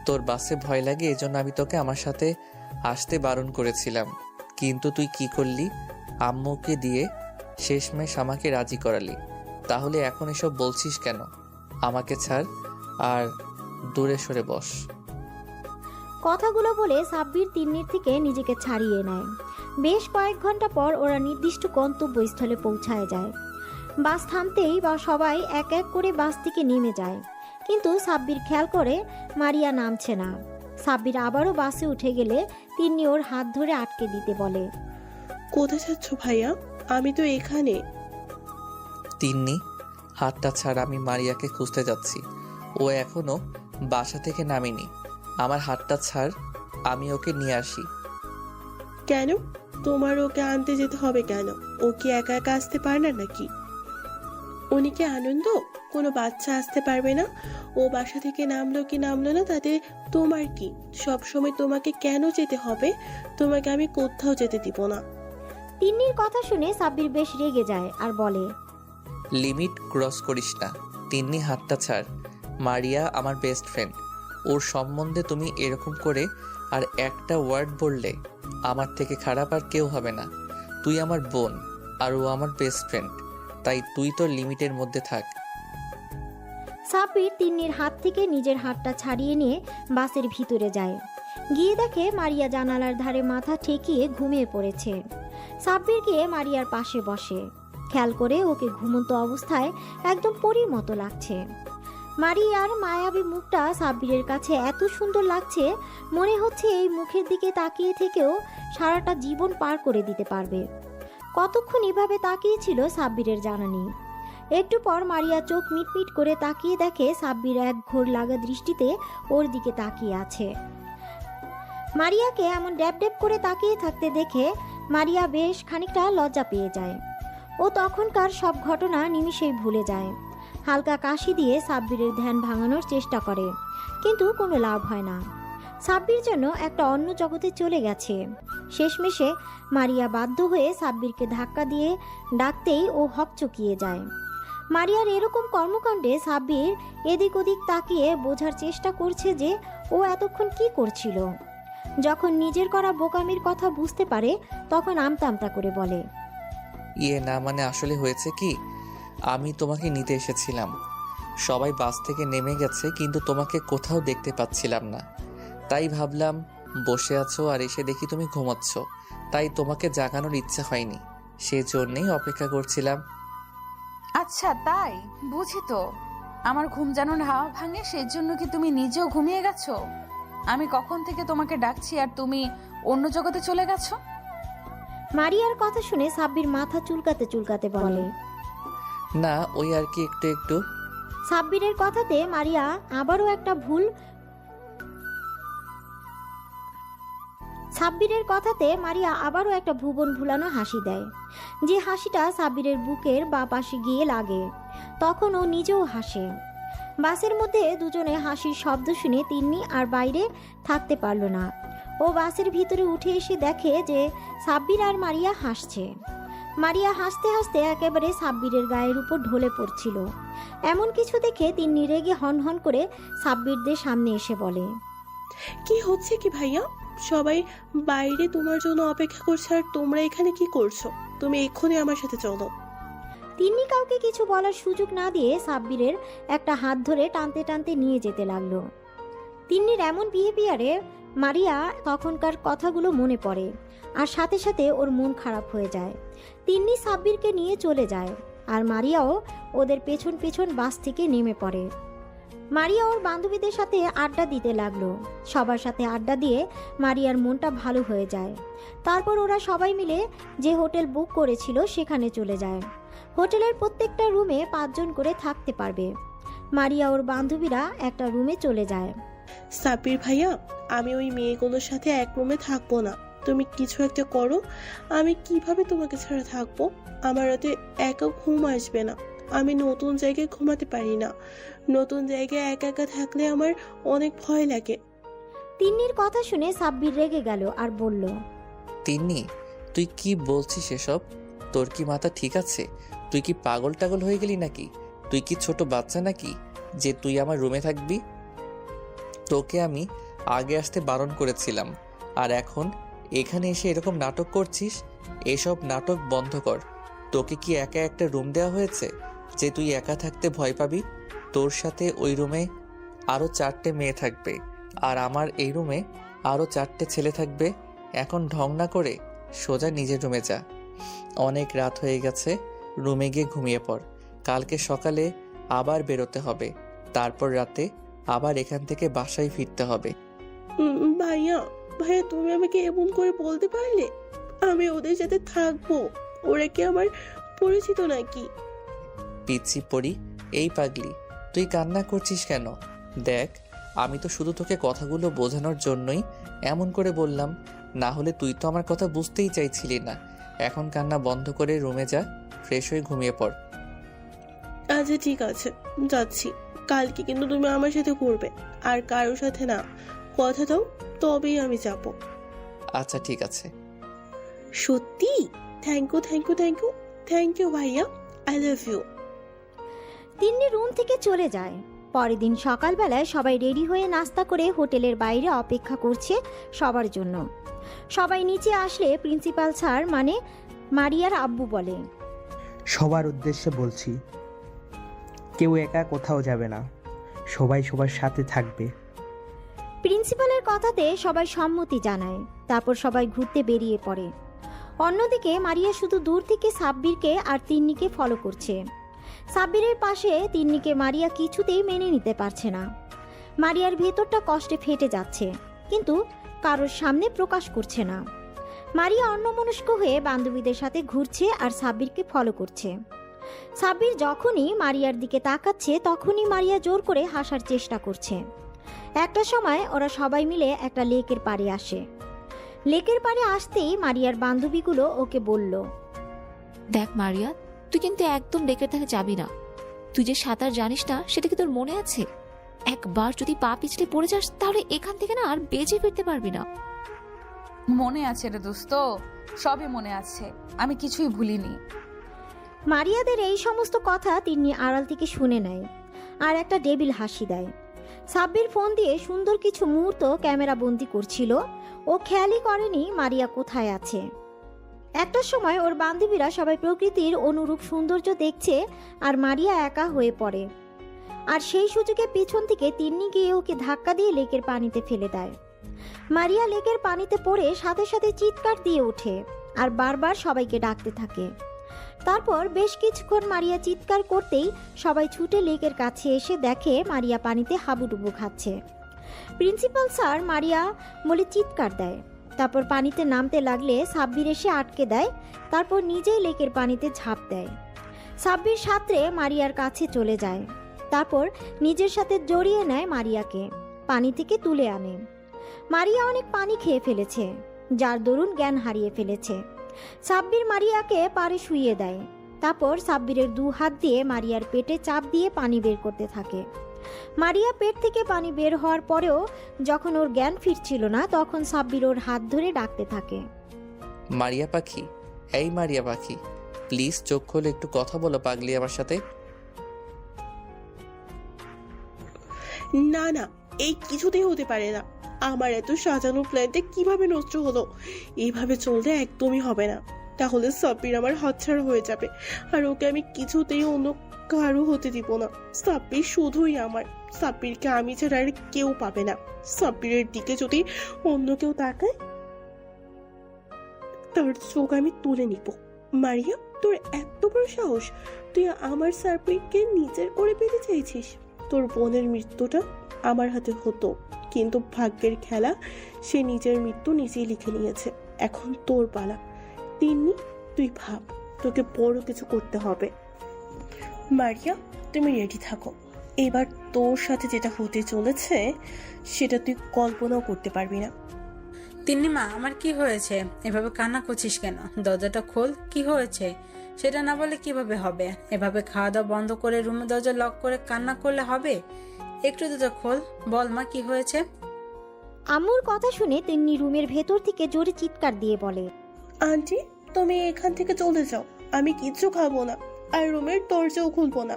তোর বাসে ভয় লাগে এজন্য আমি তোকে আমার সাথে আসতে বারণ করেছিলাম, কিন্তু তুই কি করলি? আম্মুকে দিয়ে শেষমেশ আমাকে রাজি করালি। তাহলে এখন এসব বলছিস কেন? আমাকে ছাড় আর দূরে সরে বস। কথাগুলো বলে সাব্বির তিন্নির থেকে নিজেকে ছাড়িয়ে নেয়। বেশ কয়েক ঘন্টা পর ওরা নির্দিষ্ট গন্তব্যস্থলে পৌঁছায় যায়। বাস থামতেই বা সবাই এক এক করে বাস থেকে নেমে যায়, কিন্তু সাব্বির খেয়াল করে মারিয়া নামছে না। সাব্বির আবারও বাসে উঠে গেলে তিন্নি ওর হাত ধরে আটকে দিতে বলে। কোথায় যাচ্ছ ভাইয়া? আমি তো এখানে। তিন্নি, হাতটা ছাড়, আমি মারিয়াকে খুঁজতে যাচ্ছি। ও এখনো বাসা থেকে নামেনি। আমার হাতটা ছাড়, আমি ওকে নিয়ে আসি। কেন? তোমার ওকে আনতে যেতে হবে কেন? ও কি একা একা আসতে পারে না নাকি? উনি কি আনন্দ? কোনো বাচ্চা আসতে পারবে না? ও বাসা থেকে নামলো কি নামলো না তাতে তোমার কি? সব সময় তোমাকে কেন যেতে হবে? তোমাকে আমি কোথাও যেতে দিব না। তিন্নির কথা শুনে সাব্বির বেশ রেগে যায় আর বলে, লিমিট ক্রস করিস না। তিন্নি, হাতটা ছাড়। মারিয়া আমার বেস্ট ফ্রেন্ড, ওর সম্বন্ধে তুমি এরকম করে আর একটা ওয়ার্ড বললে আমার থেকে খারাপ আর কেউ হবে না। তুই আমার বোন আর ও আমার বেস্ট ফ্রেন্ড, তাই তুই তোর লিমিটের মধ্যে থাক। সাব্বির তিন্নির হাত থেকে নিজের হাতটা ছাড়িয়ে নিয়ে বাসের ভিতরে যায়। গিয়ে দেখে মারিয়া জানালার ধারে মাথা ঠেকিয়ে ঘুমিয়ে পড়েছে। সাব্বির গিয়ে মারিয়ার পাশে বসে। খেয়াল করে ওকে ঘুমন্ত অবস্থায় একদম পরীর মতো লাগছে। মারিয়ার মায়াবী মুখটা সাব্বিরের কাছে এত সুন্দর লাগছে, মনে হচ্ছে এই মুখের দিকে তাকিয়ে থেকেও সারাটা জীবন পার করে দিতে পারবে। কতক্ষণ এভাবে তাকিয়েছিল সাব্বিরের জানা নেই। একটু পর মারিয়া চোখ মিটমিট করে তাকিয়ে দেখে সাব্বির এক ঘোর লাগা দৃষ্টিতে ওর দিকে তাকিয়ে আছে। মারিয়াকে এমন ড্যাব ড্যাব করে তাকিয়ে থাকতে দেখে মারিয়া বেশ খানিকটা লজ্জা পেয়ে যায়। ও তখনকার সব ঘটনা নিমিষেই ভুলে যায়। হালকা কাশি দিয়ে সাব্বিরের ধ্যান ভাঙানোর চেষ্টা করে, কিন্তু কোনো লাভ হয় না। সাব্বির যেন একটা অন্য জগতে চলে গেছে। শেষমেশে মারিয়া বাধ্য হয়ে সাব্বিরকে ধাক্কা দিয়ে ডাকতেই ও হকচকিয়ে যায়। মারিয়ার এরকম কর্মকাণ্ডে সাব্বির এদিক ওদিক তাকিয়ে বোঝার চেষ্টা করছে যে ও এতক্ষণ কি করছিল। যখন নিজের করা বোকামির কথা বুঝতে পারে তখন আমতা আমতা করে বলে, না মানে আসলে হয়েছে কি, আমি তোমাকে নিতে এসেছিলাম। সবাই বাস থেকে নেমে গেছে, কিন্তু তোমাকে কোথাও দেখতে পাচ্ছিলাম না। তাই ভাবলাম বসে আছো আর এসে দেখি তুমি ঘুমাচ্ছ, তাই তোমাকে জাগানোর ইচ্ছা হয়নি, সেজন্যই অপেক্ষা করছিলাম। আচ্ছা তাই বুঝি। তো আমার ঘুম যেন হাওয়া ভাঙে, সেই জন্য কি তুমি নিজেও ঘুমিয়ে গেছো? আমি কখন থেকে তোমাকে ডাকছি আর তুমি অন্য জগতে চলে গেছো? মারিয়ার কথা শুনে সাব্বির মাথা চুলকাতে চুলকাতে বলে, না ওই আর কি একটু একটু। সাব্বিরের কথাতে মারিয়া আবারও একটা ভুল সাব্বিরের কথাতে মারিয়া আবারও একটা ভুবন ভুলানো হাসি দেয়, যে হাসিটা সাব্বিরের বুকের বা পাশে গিয়ে লাগে। তখন ও নিজেও হাসে। বাসের মধ্যে দুজনে হাসির শব্দ শুনে তিন্নি আর বাইরে থাকতে পারল না। ও বাসের ভিতরে উঠে এসে দেখে যে সাব্বির আর মারিয়া হাসছে। মারিয়া হাসতে হাসতে একেবারে সাব্বিরের গায়ের উপর ঢলে পড়ছিল। এমন কিছু দেখে তিন্নি রেগে হনহন করে সাব্বিরদের সামনে এসে বলে, কি হচ্ছে কি ভাইয়া? সবাই বাইরে তোমার জন্য অপেক্ষা করছে আর তোমরা এখানে কি করছো? তুমি এক্ষুনি আমার সাথে চলো। তিন্নি কাউকে কিছু বলার সুযোগ না দিয়ে সাব্বিরের একটা হাত ধরে টানতে টানতে নিয়ে যেতে লাগলো। তিন্নির এমন বিহেভিয়ারে মারিয়া তখনকার কথাগুলো মনে পড়ে, আর সাথে সাথে ওর মন খারাপ হয়ে যায়। তিন্নি সাব্বিরকে নিয়ে চলে যায়, আর মারিয়াও ওদের পেছন পেছন বাস থেকে নেমে পড়ে। মারিয়া ওর বান্ধবীদের সাথে আড্ডা দিতে লাগলো। সবার সাথে আড্ডা দিয়ে মারিয়ার মনটা ভালো হয়ে যায়। তারপর ওরা সবাই মিলে যে হোটেল বুক করেছিল সেখানে চলে যায়। হোটেলের প্রত্যেকটা রুমে 5 জন করে থাকতে পারবে। মারিয়া ওর বান্ধবীরা একটা রুমে চলে যায়। সাব্বির ভাইয়া, আমি ওই মেয়েগুলোর সাথে এক রুমে থাকবো না। তুমি কিছু একটা করো। আমি কিভাবে তোমাকে ছাড়া থাকবো? আমার রাতে একা ঘুম আসবে না। আমি নতুন জায়গায় ঘুমাতে পারি না। নতুন জায়গায় একা একা থাকলে আমার অনেক ভয় লাগে। তিন্নির কথা শুনে সাব্বির রেগে গেল আর বলল, তিন্নি, তুই কি বলছিস এসব? তোর কি মাথা ঠিক আছে? তুই কি পাগল টাগল হয়ে গেলি নাকি? তুই কি ছোট বাচ্চা নাকি যে তুই আমার রুমে থাকবি? তোকে আমি আগে আসতে বারণ করেছিলাম, আর এখন এখানে এসে এরকম নাটক করছিস? এসব নাটক বন্ধ কর। তোকে কি একা একটা রুম দেওয়া হয়েছে যে তুই একা থাকতে ভয় পাবি? তোর সাথে ওই রুমে আরও 4টে মেয়ে থাকবে, আর আমার এই রুমে আরও 4টে ছেলে থাকবে। এখন ঢং না করে সোজা নিজের রুমে যা। অনেক রাত হয়ে গেছে, রুমে গিয়ে ঘুমিয়ে পড়। কালকে সকালে আবার বেরোতে হবে, তারপর রাতে আবার এখান থেকে বাসায় ফিরতে হবে। ভাইয়া ভাইয়া, তুমি আমাকে এমন করে বলতে পারলে? আমি ওদের সাথে থাকবো। ওরা কি আমার পরিচিত নাকি? পিচ্ছি পড়ি, এই পাগলি, তুই কান্না করছিস কেন? দেখ, আমি তো শুধু তোকে কথাগুলো বোঝানোর জন্যই এমন করে বললাম, না হলে তুই তো আমার কথা বুঝতেই চাইছিলি না। এখন কান্না বন্ধ করে রুমে যা, ফ্রেশ হয়ে ঘুমিয়ে পড়। আচ্ছা ঠিক আছে, যাচ্ছি। কালকে কিন্তু তুমি আমার সাথে করবে, আর কারোর সাথে না। কথা দাও, তবেই আমি যাব। আচ্ছা ঠিক আছে। সত্যি? Thank you thank you thank you thank you ভাইয়া, I love you. Tinni room থেকে চলে যায়। পরের দিন সকালবেলায় সবাই রেডি হয়ে নাস্তা করে হোটেলের বাইরে অপেক্ষা করছে সবার জন্য। সবাই নিচে আসলে প্রিন্সিপাল স্যার মানে মারিয়ার আব্বু বলে, সবার উদ্দেশ্যে বলছি, কেউ একা কোথাও যাবে না, সবাই সবার সাথে থাকবে। প্রিন্সিপালের কথাতে সবাই সম্মতি জানায়। তারপর সবাই ঘুরতে বেরিয়ে পড়ে। অন্যদিকে মারিয়া শুধু দূর থেকে সাব্বিরকে আর তিন্নিকে ফলো করছে। সাব্বিরের পাশে তিন্নিকে মারিয়া কিছুতেই মেনে নিতে পারছে না। মারিয়ার ভেতরটা কষ্টে ফেটে যাচ্ছে, কিন্তু কারোর সামনে প্রকাশ করছে না। মারিয়া অন্যমনস্ক হয়ে বান্ধবীদের সাথে ঘুরছে আর সাব্বিরকে ফলো করছে। সাব্বির যখনই মারিয়ার দিকে তাকাচ্ছে তখনই মারিয়া জোর করে হাসার চেষ্টা করছে। একটা সময় ওরা সবাই মিলে একটা লেকের পাড়ে আসে। লেকের পাড়ে আসতেই মারিয়ার বান্ধবীগুলো ওকে বলল, দেখ মারিয়া, তুই কিন্তু একদম লেকের ধারে যাবি না। তুই যে সাঁতার জানিস না সেটা কি তোর মনে আছে? একবার যদি পা পিছলে পড়ে যাস তাহলে এখান থেকে না আর বেঁচে ফিরতে পারবি না। মনে আছে রে দোস্ত, সবই মনে আছে, আমি কিছুই ভুলিনি। মারিয়াদের এই সমস্ত কথা তিন্নি আড়াল থেকে শুনে নেয় আর একটা ডেবিল হাসি দেয়। সাব্বির ফোন দিয়ে সুন্দর কিছু মুহূর্ত ক্যামেরা বন্দি করছিল। ও খেয়ালই করেনি মারিয়া কোথায় আছে। একটা সময় ওর বান্ধবীরা সবাই প্রকৃতির অনুরূপ সৌন্দর্য দেখছে আর মারিয়া একা হয়ে পড়ে। আর সেই সুযোগে পিছন থেকে তিন্নি গিয়ে ওকে ধাক্কা দিয়ে লেকের পানিতে ফেলে দেয়। মারিয়া লেকের পানিতে পড়ে সাথে সাথে চিৎকার দিয়ে ওঠে আর বারবার সবাইকে ডাকতে থাকে। তারপর বেশ কিছুক্ষণ মারিয়া চিৎকার করতেই সবাই ছুটে লেকের কাছে এসে দেখে মারিয়া পানিতে হাবুডুবু খাচ্ছে। প্রিন্সিপাল স্যার মারিয়া বলে চিৎকার দেয়। তারপর পানিতে নামতে লাগলে সাব্বির এসে আটকে দেয়। তারপর নিজেই লেকের পানিতে ঝাঁপ দেয়। সাব্বির সাঁতরে মারিয়ার কাছে চলে যায়। তারপর নিজের সাথে জড়িয়ে নেয় মারিয়াকে, পানি থেকে তুলে আনে। মারিয়া অনেক পানি খেয়ে ফেলেছে। যার দরুন জ্ঞান হারিয়ে ফেলেছে। সাব্বির মারিয়াকে পাড়ে শুইয়ে দেয়। তারপর সাব্বিরের 2 হাত দিয়ে মারিয়ার পেটে চাপ দিয়ে পানি বের করতে থাকে। মারিয়া পেট থেকে পানি বের হওয়ার পরেও যখন ওর জ্ঞান ফিরছিল না, তখন সাব্বির ওর হাত ধরে ডাকতে থাকে। মারিয়া পাখি, এই মারিয়া পাখি, প্লিজ চোখ খোলে, একটু কথা বলো পাগলি আমার সাথে। না না, এই কিছুতেই হতে পারে না। আমার এত সাজানো প্ল্যানটা কিভাবে নষ্ট হলো? এইভাবে চললে একদমই হবে না। তাহলে সাব্বির আমার হাতছাড়া হয়ে যাবে, আর ওকে আমি কিছুতেই অন্য কারো হতে দিব না। সাব্বির শুধুই আমার। সাব্বিরকে আমি ছাড়া আর কেউ পাবে না। সাব্বিরের দিকে যদি অন্য কেউ তাকায়, তার চোখ আমি তুলে নিব। মারিয়া, তোর এত বড় সাহস! তুই আমার সাব্বিরকে নিজের করে পেতে চাইছিস? তোর বোনের মৃত্যুটা আমার হাতে হতো, কিন্তু ভাগ্যের খেলা, সে নিজের মৃত্যু নিজেই লিখে নিয়েছে। এখন তোর পালা। তিন্নি, তুই ভাব, তোকে বড় কিছু করতে হবে। মারিয়া, তুমি রেডি থাকো। এবার তোর সাথে যেটা হতে চলেছে সেটা তুই কল্পনাও করতে পারবি না। তিন্নিমা, আমার কি হয়েছে? এভাবে কান্না করছিস কেন? দরজাটা খোল, কি হয়েছে সেটা না বলে কিভাবে হবে? এভাবে খাওয়া দাওয়া বন্ধ করে রুমে দরজা লক করে কান্না করলে হবে? একটু দরজা খোল, বল মা কি হয়েছে? আম্মুর কথা শুনে তিন্নি রুমের ভেতর থেকে জোরে চিৎকার দিয়ে বলে, আন্টি, তুমি এখান থেকে চলে যাও। আমি কিচ্ছু খাবো না, আর রুমের দরজাও খুলবো না।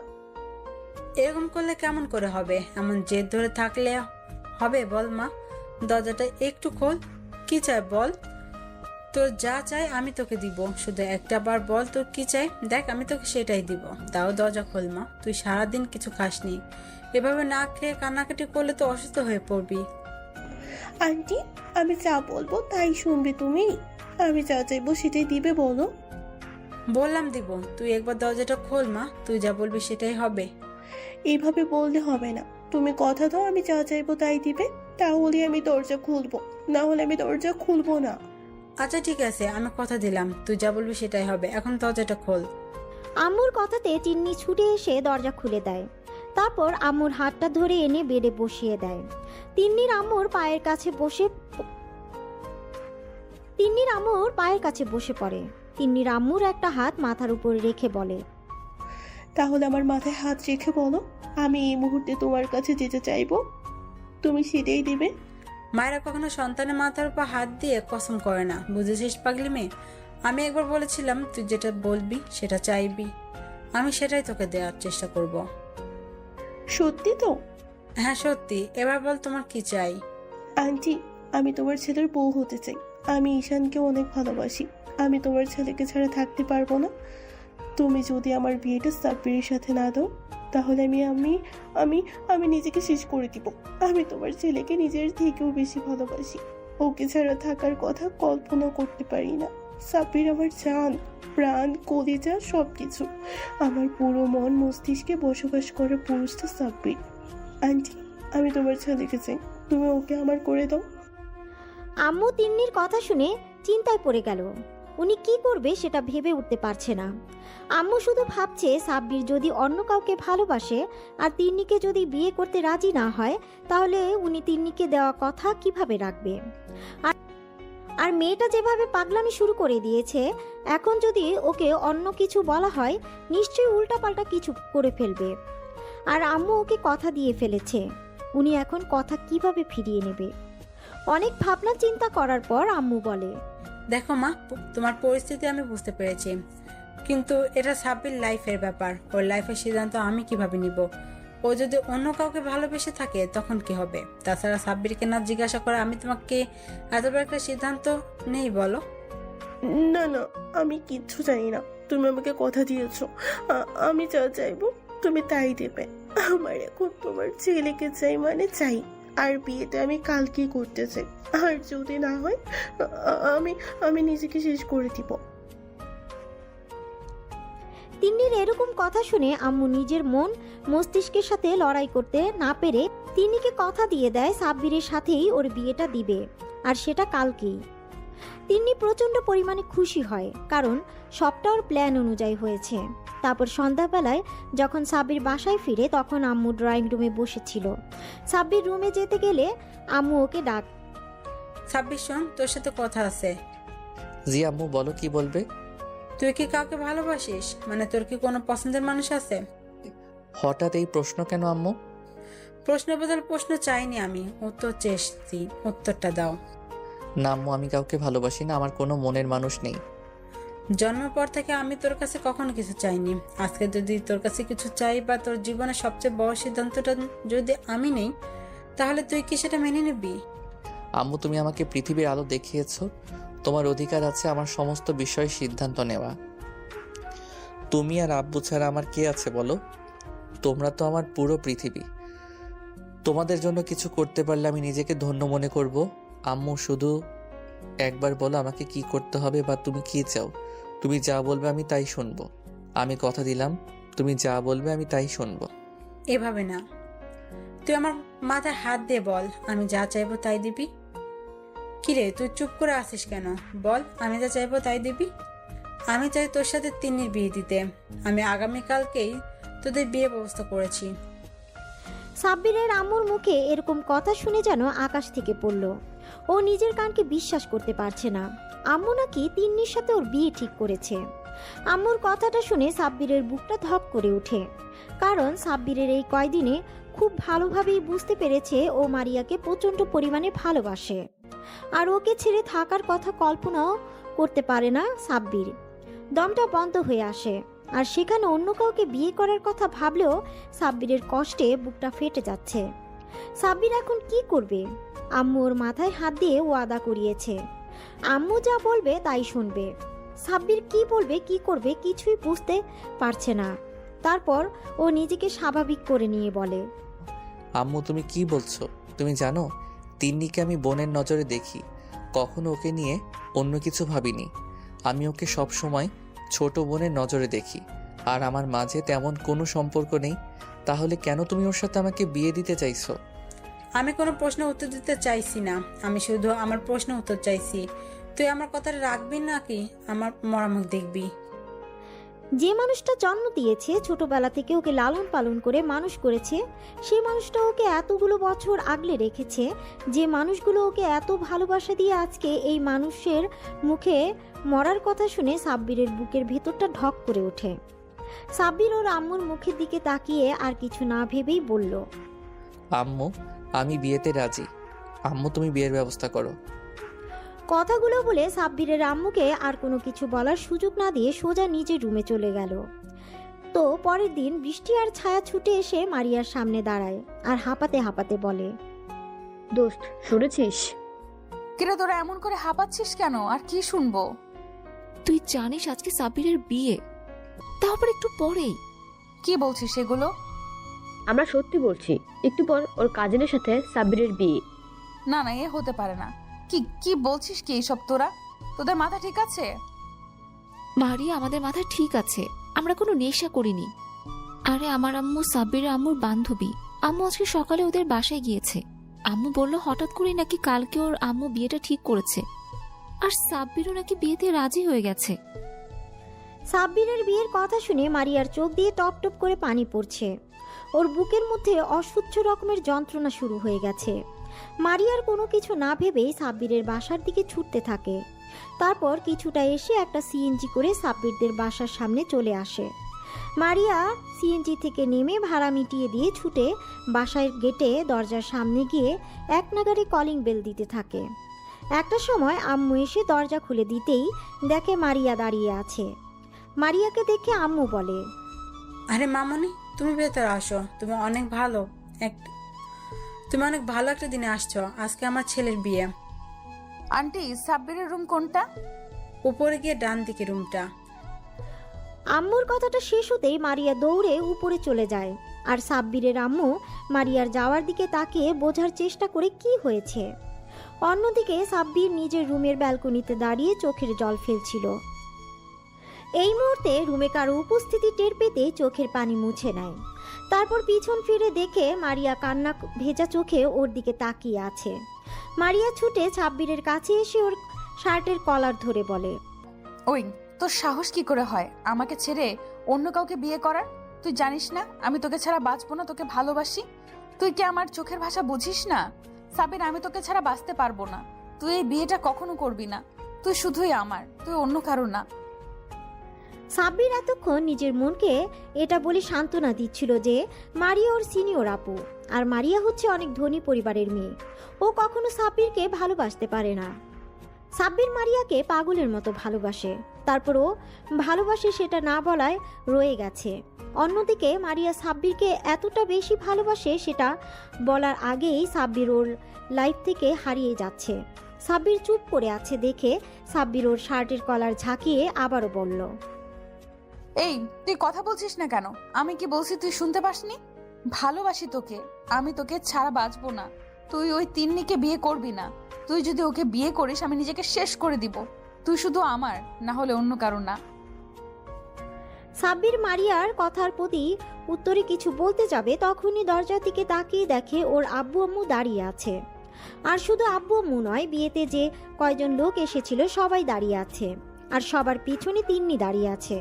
এরকম করলে কেমন করে হবে? এমন জেদ ধরে থাকলে হবে? বল মা, দরজাটা একটু খোল, কি চাই বল? তোর যা চাই আমি তোকে দিব, শুধু একটা বার বল তোর কি চাই, দেখ আমি তোকে সেটাই দিব। তাও দরজা খোল মা, তুই সারাদিন কিছু খাসনি, এভাবে না খেয়ে কান্নাকাটি করলে তো অসুস্থ হয়ে পড়বি। আন্টি, আমি যা বলবো তাই শুনবে তুমি? আমি যা চাইবো সেটাই দিবে, বলো। বললাম দিব, তুই একবার দরজাটা খোল মা, তুই যা বলবি সেটাই হবে। এইভাবে বললে হবে না। তুমি কথা দাও আমি যা চাইবো তাই দিবে, তাহলে আমি দরজা খুলবো, না হলে আমি দরজা খুলবো না। আচ্ছা ঠিক আছে, আমি কথা দিলাম, তুই যা বলবি সেটাই হবে, এখন দরজাটা খোল। আম্মুর কথাতে তিন্নি ছুটে এসে দরজা খুলে দেয়। তারপর আম্মুর হাতটা ধরে এনে বেডে বসিয়ে দেয়। তিন্নির আম্মুর পায়ের কাছে বসে পড়ে। তিন্নির আম্মুর একটা হাত মাথার উপর রেখে বলে, তাহলে আমার মাথায় হাত রেখে বলো, আমি এই মুহূর্তে তোমার কাছে যেতে চাইবো, তুমি সেটাই দিবে। মায়েরা কখনো সন্তানের মাথার উপর হাত দিয়ে কসম করে না, বুঝেছিস পাগলি মেয়ে? আমি একবার বলেছিলাম তুই যেটা বলবি সেটা চাইবি, আমি সেটাই তোকে দেওয়ার চেষ্টা করব। সত্যি তো? হ্যাঁ সত্যি, এবার বল তোমার কি চাই? আন্টি, আমি তোমার ছেলের বউ হতে চাই। আমি ঈশানকে অনেক ভালোবাসি। আমি তোমার ছেলেকে ছাড়া থাকতে পারবো না। তুমি যদি আমার বিয়েটা সাব্বিরের সাথে না দাও, তাহলে আমি নিজেকে শেষ করে দিব। আমি তোমার ছেলেকে নিজের থেকেও বেশি ভালোবাসি। ওকে ছাড়া থাকার কথা কল্পনা করতে পারি না। সাব্বির আমার জান, প্রাণ, কলিজা, সবকিছু। আমার পুরো মন মস্তিষ্কে বসবাস করে পুরুষটা সাব্বির। আন্টি, আমি তোমার ছেলেকে চাই, তুমি ওকে আমার করে দাও। আম্মু তিন্নির কথা শুনে চিন্তায় পড়ে গেল। উনি কি করবে সেটা ভেবে উঠতে পারছে না। আম্মু শুধু ভাবছে সাব্বির যদি অন্য কাউকে ভালোবাসে আর তিন্নিকে যদি বিয়ে করতে রাজি না হয়, তাহলে উনি তিন্নিকে দেওয়া কথা কিভাবে রাখবে। আর মেয়েটা যেভাবে পাগলামি শুরু করে দিয়েছে, এখন যদি ওকে অন্য কিছু বলা হয়, নিশ্চয়ই উল্টাপাল্টা কিছু করে ফেলবে। আর আম্মু ওকে কথা দিয়ে ফেলেছে, উনি এখন কথা কিভাবে ফিরিয়ে নেবে। অনেক ভাবনা চিন্তা করার পর আম্মু বলে, দেখো মা, তোমার পরিস্থিতি আমি বুঝতে পেরেছি, কিন্তু এটা সাব্বির লাইফের ব্যাপার। ওর লাইফের সিদ্ধান্ত আমি কিভাবে নিব? ও যদি অন্য কাউকে ভালোবেসে থাকে তখন কি হবে? তাছাড়া সাব্বিরকে না জিজ্ঞাসা করে আমি তোমাকে এত বড় একটা সিদ্ধান্ত নেই বলো? না না, আমি কিচ্ছু জানি না। তুমি আমাকে কথা দিয়েছো, আমি যা চাইবো তুমি তাই দেবে। আমার এখন তোমার ছেলেকে চাই, মানে চাই। আর বিয়েটা আমি কালকেই করতে চাই। আর যদি না হয়, আমি নিজেকে শেষ করে দিব। তিন্নির এরকম কথা শুনে আম্মু নিজের মন মস্তিষ্কের সাথে লড়াই করতে না পেরে তিন্নিকে কথা দিয়ে দেয় সাব্বিরের সাথেই ওর বিয়েটা দিবে, আর সেটা কালকেই। তিন্নি প্রচণ্ড পরিমাণে খুশি হয়, কারণ সবটা ওর প্ল্যান অনুযায়ী হয়েছে। তারপর সন্ধ্যাবেলায় যখন সাব্বির বাসায় ফিরে, তখন আম্মু ড্রয়িং রুমে বসেছিল। সাব্বির রুমে যেতে গেলে আম্মু ওকে সাব্বির শোন, তোর সাথে কথা আছে। জি আম্মু, বলো কি বলবে? তুই কি কাউকে ভালোবাসিস? মানে তোর কি কোনো পছন্দের মানুষ আছে? হঠাৎ এই প্রশ্ন কেন আম্মু? প্রশ্ন বদল প্রশ্ন চাইনি আমি, উত্তর চেয়েছি, উত্তরটা দাও। না আম্মু, আমি কাউকে ভালোবাসি না, আমার কোনো মনের মানুষ নেই। জন্মের পর থেকে আমি তোর কাছে কখনো কিছু চাইনি। আজকে যদি তোর কাছে কিছু চাই বা তোর জীবনের সবচেয়ে বড় সিদ্ধান্তটা যদি আমি নেই, তাহলে তুই কি সেটা মেনে নিবি? আম্মু, তুমি আমাকে পৃথিবীর আলো দেখিয়েছো, তোমার অধিকার আছে আমার সমস্ত বিষয়ে সিদ্ধান্ত নেওয়া। তুমি আর আব্বু ছাড়া আমার কে আছে বলো? তোমরা তো আমার পুরো পৃথিবী। তোমাদের জন্য কিছু করতে পারলে আমি নিজেকে ধন্য মনে করব। আম্মু, শুধু একবার বলো আমাকে কি করতে হবে বা তুমি কি চাও। তুমি যা বলবে আমি তাই শুনবো। আমি কথা দিলাম, তুমি যা বলবে আমি তাই শুনবো। এভাবে না, তুই আমার মাথায় হাত দিয়ে বল, আমি যা চাইবো তাই দিবি। কিরে, তুই চুপ করে আসিস কেন? বল, আমি যা চাইবো তাই দিবি। আমি চাই তোর সাথে তিন্নির বিয়ে দিতে। আমি আগামীকালকেই তোদের বিয়ে ব্যবস্থা করেছি। সাব্বিরের আম্মুর মুখে এরকম কথা শুনে যেন আকাশ থেকে পড়ল। ও নিজের কানকে বিশ্বাস করতে পারছে না। আম্মু নাকি তিন্নির সাথে ওর বিয়ে ঠিক করেছে। আম্মুর কথাটা শুনে সাব্বিরের বুকটা ধপ করে ওঠে, কারণ সাব্বিরের এই কয়দিনে খুব ভালোভাবেই বুঝতে পেরেছে ও মারিয়াকে প্রচণ্ড পরিমাণে ভালোবাসে, আর ওকে ছেড়ে থাকার কথা কল্পনাও করতে পারে না সাব্বির। দমটা বন্ধ হয়ে আসে, আর সেখানে অন্য কাউকে বিয়ে করার কথা ভাবলেও সাব্বিরের কষ্টে বুকটা ফেটে যাচ্ছে। সাব্বির এখন কি করবে? আম্মু ওর মাথায় হাত দিয়ে ওয়াদা করিয়েছে, আম্মু যা বলবে তাই শুনবে। সাব্বির কি বলবে কি করবে কিছুই বুঝতে পারছে না। তারপর ও নিজেকে স্বাভাবিক করে নিয়ে বলে, আম্মু, তুমি কি বলছো? তুমি জানো তিন্নিকে আমি বোনের নজরে দেখি, কখনো ওকে নিয়ে অন্য কিছু ভাবিনি। আমি ওকে সব সময় ছোট বোনের নজরে দেখি, আর আমার মাঝে তেমন কোনো সম্পর্ক নেই। তাহলে কেন তুমি ওর সাথে আমাকে বিয়ে দিতে চাইছো? আমি কোনো প্রশ্নের উত্তর দিতে চাইছি না, আমি শুধু আমার প্রশ্নের উত্তর চাইছি। তুই আমার কথাটা রাখবি নাকি আমার মরামুখ দেখবি? যে মানুষটা জন্ম দিয়েছে, ছোটবেলা থেকে ওকে লালন পালন করে মানুষ করেছে, সেই মানুষটা ওকে এতগুলো বছর আগলে রেখেছে, যে মানুষগুলো ওকে এত ভালোবাসা দিয়ে আজকে এই মানুষের মুখে মরার কথা শুনে সাব্বিরের বুকের ভেতরটা ঢক করে ওঠে। সাব্বির ওর আম্মুর মুখের দিকে তাকিয়ে আর কিছু না ভেবেই বলল, আম্মু, আমি বিয়েতে রাজি। আম্মু, তুমি বিয়ের ব্যবস্থা করো। কথাগুলো বলে সাব্বিরের আম্মুকে আর কোনো কিছু বলার সুযোগ না দিয়ে সোজা নিজের রুমে চলে গেল। তো পরের দিন বৃষ্টি আর ছায়া ছুটে এসে মারিয়ার সামনে দাঁড়ায় আর হাঁপাতে হাঁপাতে বলে, দোস্ত, শুনেছিস? কিরে, তোরা এমন করে হাঁপাচ্ছিস কেন? আর কি শুনবো? তুই জানিস আজকে সাব্বিরের বিয়ে, তাও আবার একটু পরেই। কি বলছিস এগুলো? আমরা সত্যি বলছি, একটু পর ওর কাজিনের সাথে সাব্বিরের বিয়ে। না না, এ হতে পারে না। কি কি বলছিস কি এইসব? তোদের মাথা ঠিক আছে? মারিয়া, আমাদের মাথায় ঠিক আছে, আমরা কোনো নেশা করিনি। আরে আমার আম্মু সাব্বিরের আম্মুর বান্ধবী। আম্মু আজকে সকালে ওদের বাসায় গিয়েছে। আম্মু বলল হঠাৎ করে নাকি কালকে ওর আম্মু বিয়েটা ঠিক করেছে, আর সাব্বিরও নাকি বিয়েতে রাজি হয়ে গেছে। সাব্বিরের বিয়ের কথা শুনে মারিয়ার চোখ দিয়ে টপ টপ করে পানি পড়ছে। ওর বুকের মধ্যে অসহ্য রকমের যন্ত্রণা শুরু হয়ে গেছে। মারিয়ার কোনো কিছু না ভেবেই সাব্বিরের বাসার দিকে ছুটতে থাকে। তারপর কিছুটা এসে একটা সিএনজি করে সাব্বিরদের বাসার সামনে চলে আসে। মারিয়া সিএনজি থেকে নেমে ভাড়া মিটিয়ে দিয়ে ছুটে বাসার গেটে দরজার সামনে গিয়ে এক নাগাড়ে কলিং বেল দিতে থাকে। একটা সময় আম্মু এসে দরজা খুলে দিতেই দেখে মারিয়া দাঁড়িয়ে আছে। মারিয়াকে দেখে আম্মু বলে, আরে মামনি, তুমি ভেতরে আসো। তুমি অনেক ভালো একটা দিনে আসছো। আজকে আমার ছেলের বিয়ে। আন্টি, সাব্বিরের রুম কোনটা? উপরে গিয়ে ডান দিকে রুমটা। আম্মুর কথাটা শেষ হতেই মারিয়া দৌড়ে উপরে চলে যায়, আর সাব্বিরের আম্মু মারিয়ার যাওয়ার দিকে তাকিয়ে বোঝার চেষ্টা করে কি হয়েছে। অন্যদিকে সাব্বির নিজের রুমের ব্যালকনিতে দাঁড়িয়ে চোখের জল ফেলছিল। এই মুহূর্তে রুমে কারো উপস্থিতি টের পেতে চোখের পানি মুছে নেয়। তারপর পিছন ফিরে দেখে মারিয়া কান্না ভেজা চোখে ওর দিকে তাকিয়ে আছে। মারিয়া ছুটে সাব্বিরের কাছে এসে ওর শার্টের কলার ধরে বলে, ওই, তোর সাহস কি করে হয় আমাকে ছেড়ে অন্য কাউকে বিয়ে করার? তুই জানিস না আমি তোকে ছাড়া বাঁচবো না, তোকে ভালোবাসি। তুই কি আমার চোখের ভাষা বুঝিস না? সাবির, আমি তোকে ছাড়া বাঁচতে পারবো না। তুই এই বিয়েটা কখনো করবি না। তুই শুধুই আমার, তুই অন্য কারো না। সাব্বির এতক্ষণ নিজের মনকে এটা বলে সান্ত্বনা দিচ্ছিল যে মারিয়া ওর সিনিয়র আপু, আর মারিয়া হচ্ছে অনেক ধনী পরিবারের মেয়ে। ও কখনো সাব্বিরকে ভালোবাসতে পারে না। সাব্বির মারিয়াকে পাগলের মতো ভালোবাসে, তারপর ও ভালোবাসে সেটা না বলায় রয়ে গেছে। অন্যদিকে মারিয়া সাব্বিরকে এতটা বেশি ভালোবাসে সেটা বলার আগেই সাব্বির ওর লাইফ থেকে হারিয়ে যাচ্ছে। সাব্বির চুপ করে আছে দেখে সাব্বির ওর শার্টের কলার ঝাঁকিয়ে আবারও বলল, এই তুই কথা বলছিস না কেন? আমি কি বলছি তুই শুনতে পাসনি? ভালোবাসি তোকে, আমি তোকে ছাড়া বাঁচবো না। তুই ওই তিন্নিকে বিয়ে করবি না। তুই যদি ওকে বিয়ে করিস আমি নিজেকে শেষ করে দিব। তুই শুধু আমার, না হলে অন্য কারো না। সাব্বির মারিয়ার কথার প্রতি উত্তরে কিছু বলতে যাবে তখনই দরজার দিকে তাকিয়ে দেখে ওর আব্বু আম্মু দাঁড়িয়ে আছে। আর শুধু আব্বু আম্মু নয়, বিয়েতে যে কয়জন লোক এসেছিল সবাই দাঁড়িয়ে আছে, আর সবার পিছনে তিন্নি দাঁড়িয়ে আছে।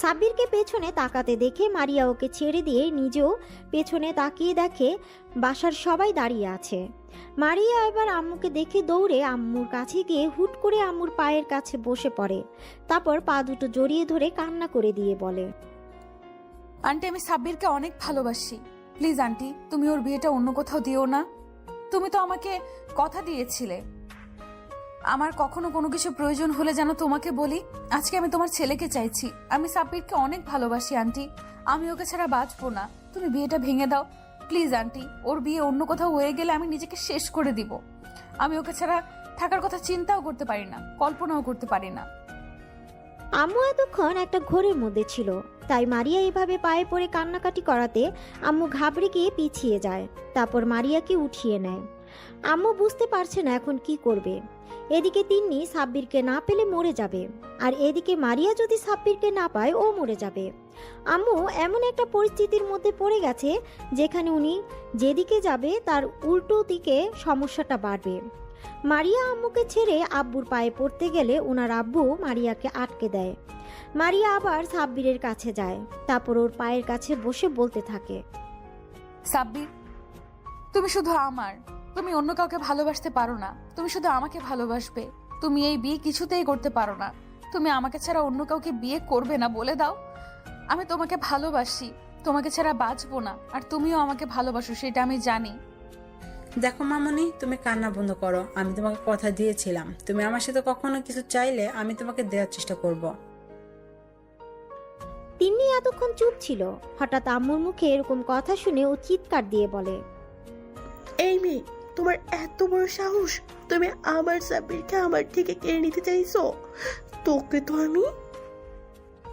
সাব্বিরকে পেছনে তাকাতে দেখে মারিয়া ওকে ছেড়ে দিয়ে নিজেও পেছনে তাকিয়ে দেখে বাসার সবাই দাঁড়িয়ে আছে। মারিয়া এবার আম্মুকে দেখে দৌড়ে আম্মুর কাছে গিয়ে হুট করে আম্মুর পায়ের কাছে বসে পড়ে, তারপর পা দুটো জড়িয়ে ধরে কান্না করে দিয়ে বলে, আন্টি আমি সাব্বিরকে অনেক ভালোবাসি। প্লিজ আন্টি, তুমি ওর বিয়েটা অন্য কোথাও দিও না। তুমি তো আমাকে কথা দিয়েছিলে আমার কখনো কোনো কিছু প্রয়োজন হলে যেন তোমাকে বলি। আজকে আমি তোমার ছেলেকে চাইছি। আমি সাব্বিরকে অনেক ভালোবাসি আন্টি, আমি ওকে ছাড়া বাঁচবো না। তুমি বিয়েটা ভেঙে দাও প্লিজ আন্টি। ওর বিয়ে অন্য কোথাও হয়ে গেলে আমি নিজেকে শেষ করে দিব। আমি ওকে ছাড়া থাকার কথা চিন্তাও করতে পারি না, কল্পনাও করতে পারি না। আম্মু এতক্ষণ একটা ঘোরের মধ্যে ছিল, তাই মারিয়া এভাবে পায়ে পড়ে কান্নাকাটি করাতে আম্মু ঘাবড়ে গিয়ে পিছিয়ে যায়। তারপর মারিয়াকে উঠিয়ে নেয়। আম্মু বুঝতে পারছে না এখন কি করবে। এদিকে তিন্নি সাব্বিরকে না পেলে মরে যাবে, আর এদিকে মারিয়া যদি সাব্বিরকে না পায় ও মরে যাবে। আম্মু এমন একটা পরিস্থিতির মধ্যে পড়ে গেছে যেখানে উনি যেদিকে যাবে তার উল্টো দিকে সমস্যাটা বাড়বে। মারিয়া আম্মুকে ছেড়ে আব্বুর পায়ে পড়তে গেলে ওনার আব্বু মারিয়াকে আটকে দেয়। মারিয়া আবার সাব্বিরের কাছে যায়, তারপর ওর পায়ের কাছে বসে বলতে থাকে, সাব্বির তুমি শুধু আমার, তুমি অন্য কাউকে ভালোবাসতে পারো না। তুমি শুধু আমাকে ভালোবাসবে। তুমি এই বিয়ে কিছুতেই করতে পারো না। তুমি আমাকে ছাড়া অন্য কাউকে বিয়ে করবে না, বলে দাও। আমি তোমাকে ভালোবাসি, তোমাকে ছাড়া বাঁচবো না। আর তুমিও আমাকে ভালোবাসো, সেটা আমি জানি। দেখো মামনি, তুমি কান্না বন্ধ করো। আমি তোমাকে কথা দিয়েছিলাম, তুমি আমার সাথে কখনো কিছু চাইলে আমি তোমাকে দেওয়ার চেষ্টা করব। তিন্নি এতক্ষণ চুপ ছিল। হঠাৎ আম্মুর মুখে এরকম কথা শুনে ও চিৎকার দিয়ে বলে, এই মেয়ে, তোমার এত বড় সাহস! তুমি আমার সাব্বিরকে আমার থেকে কেড়ে নিতে চাইছো? তোকে তো আমি।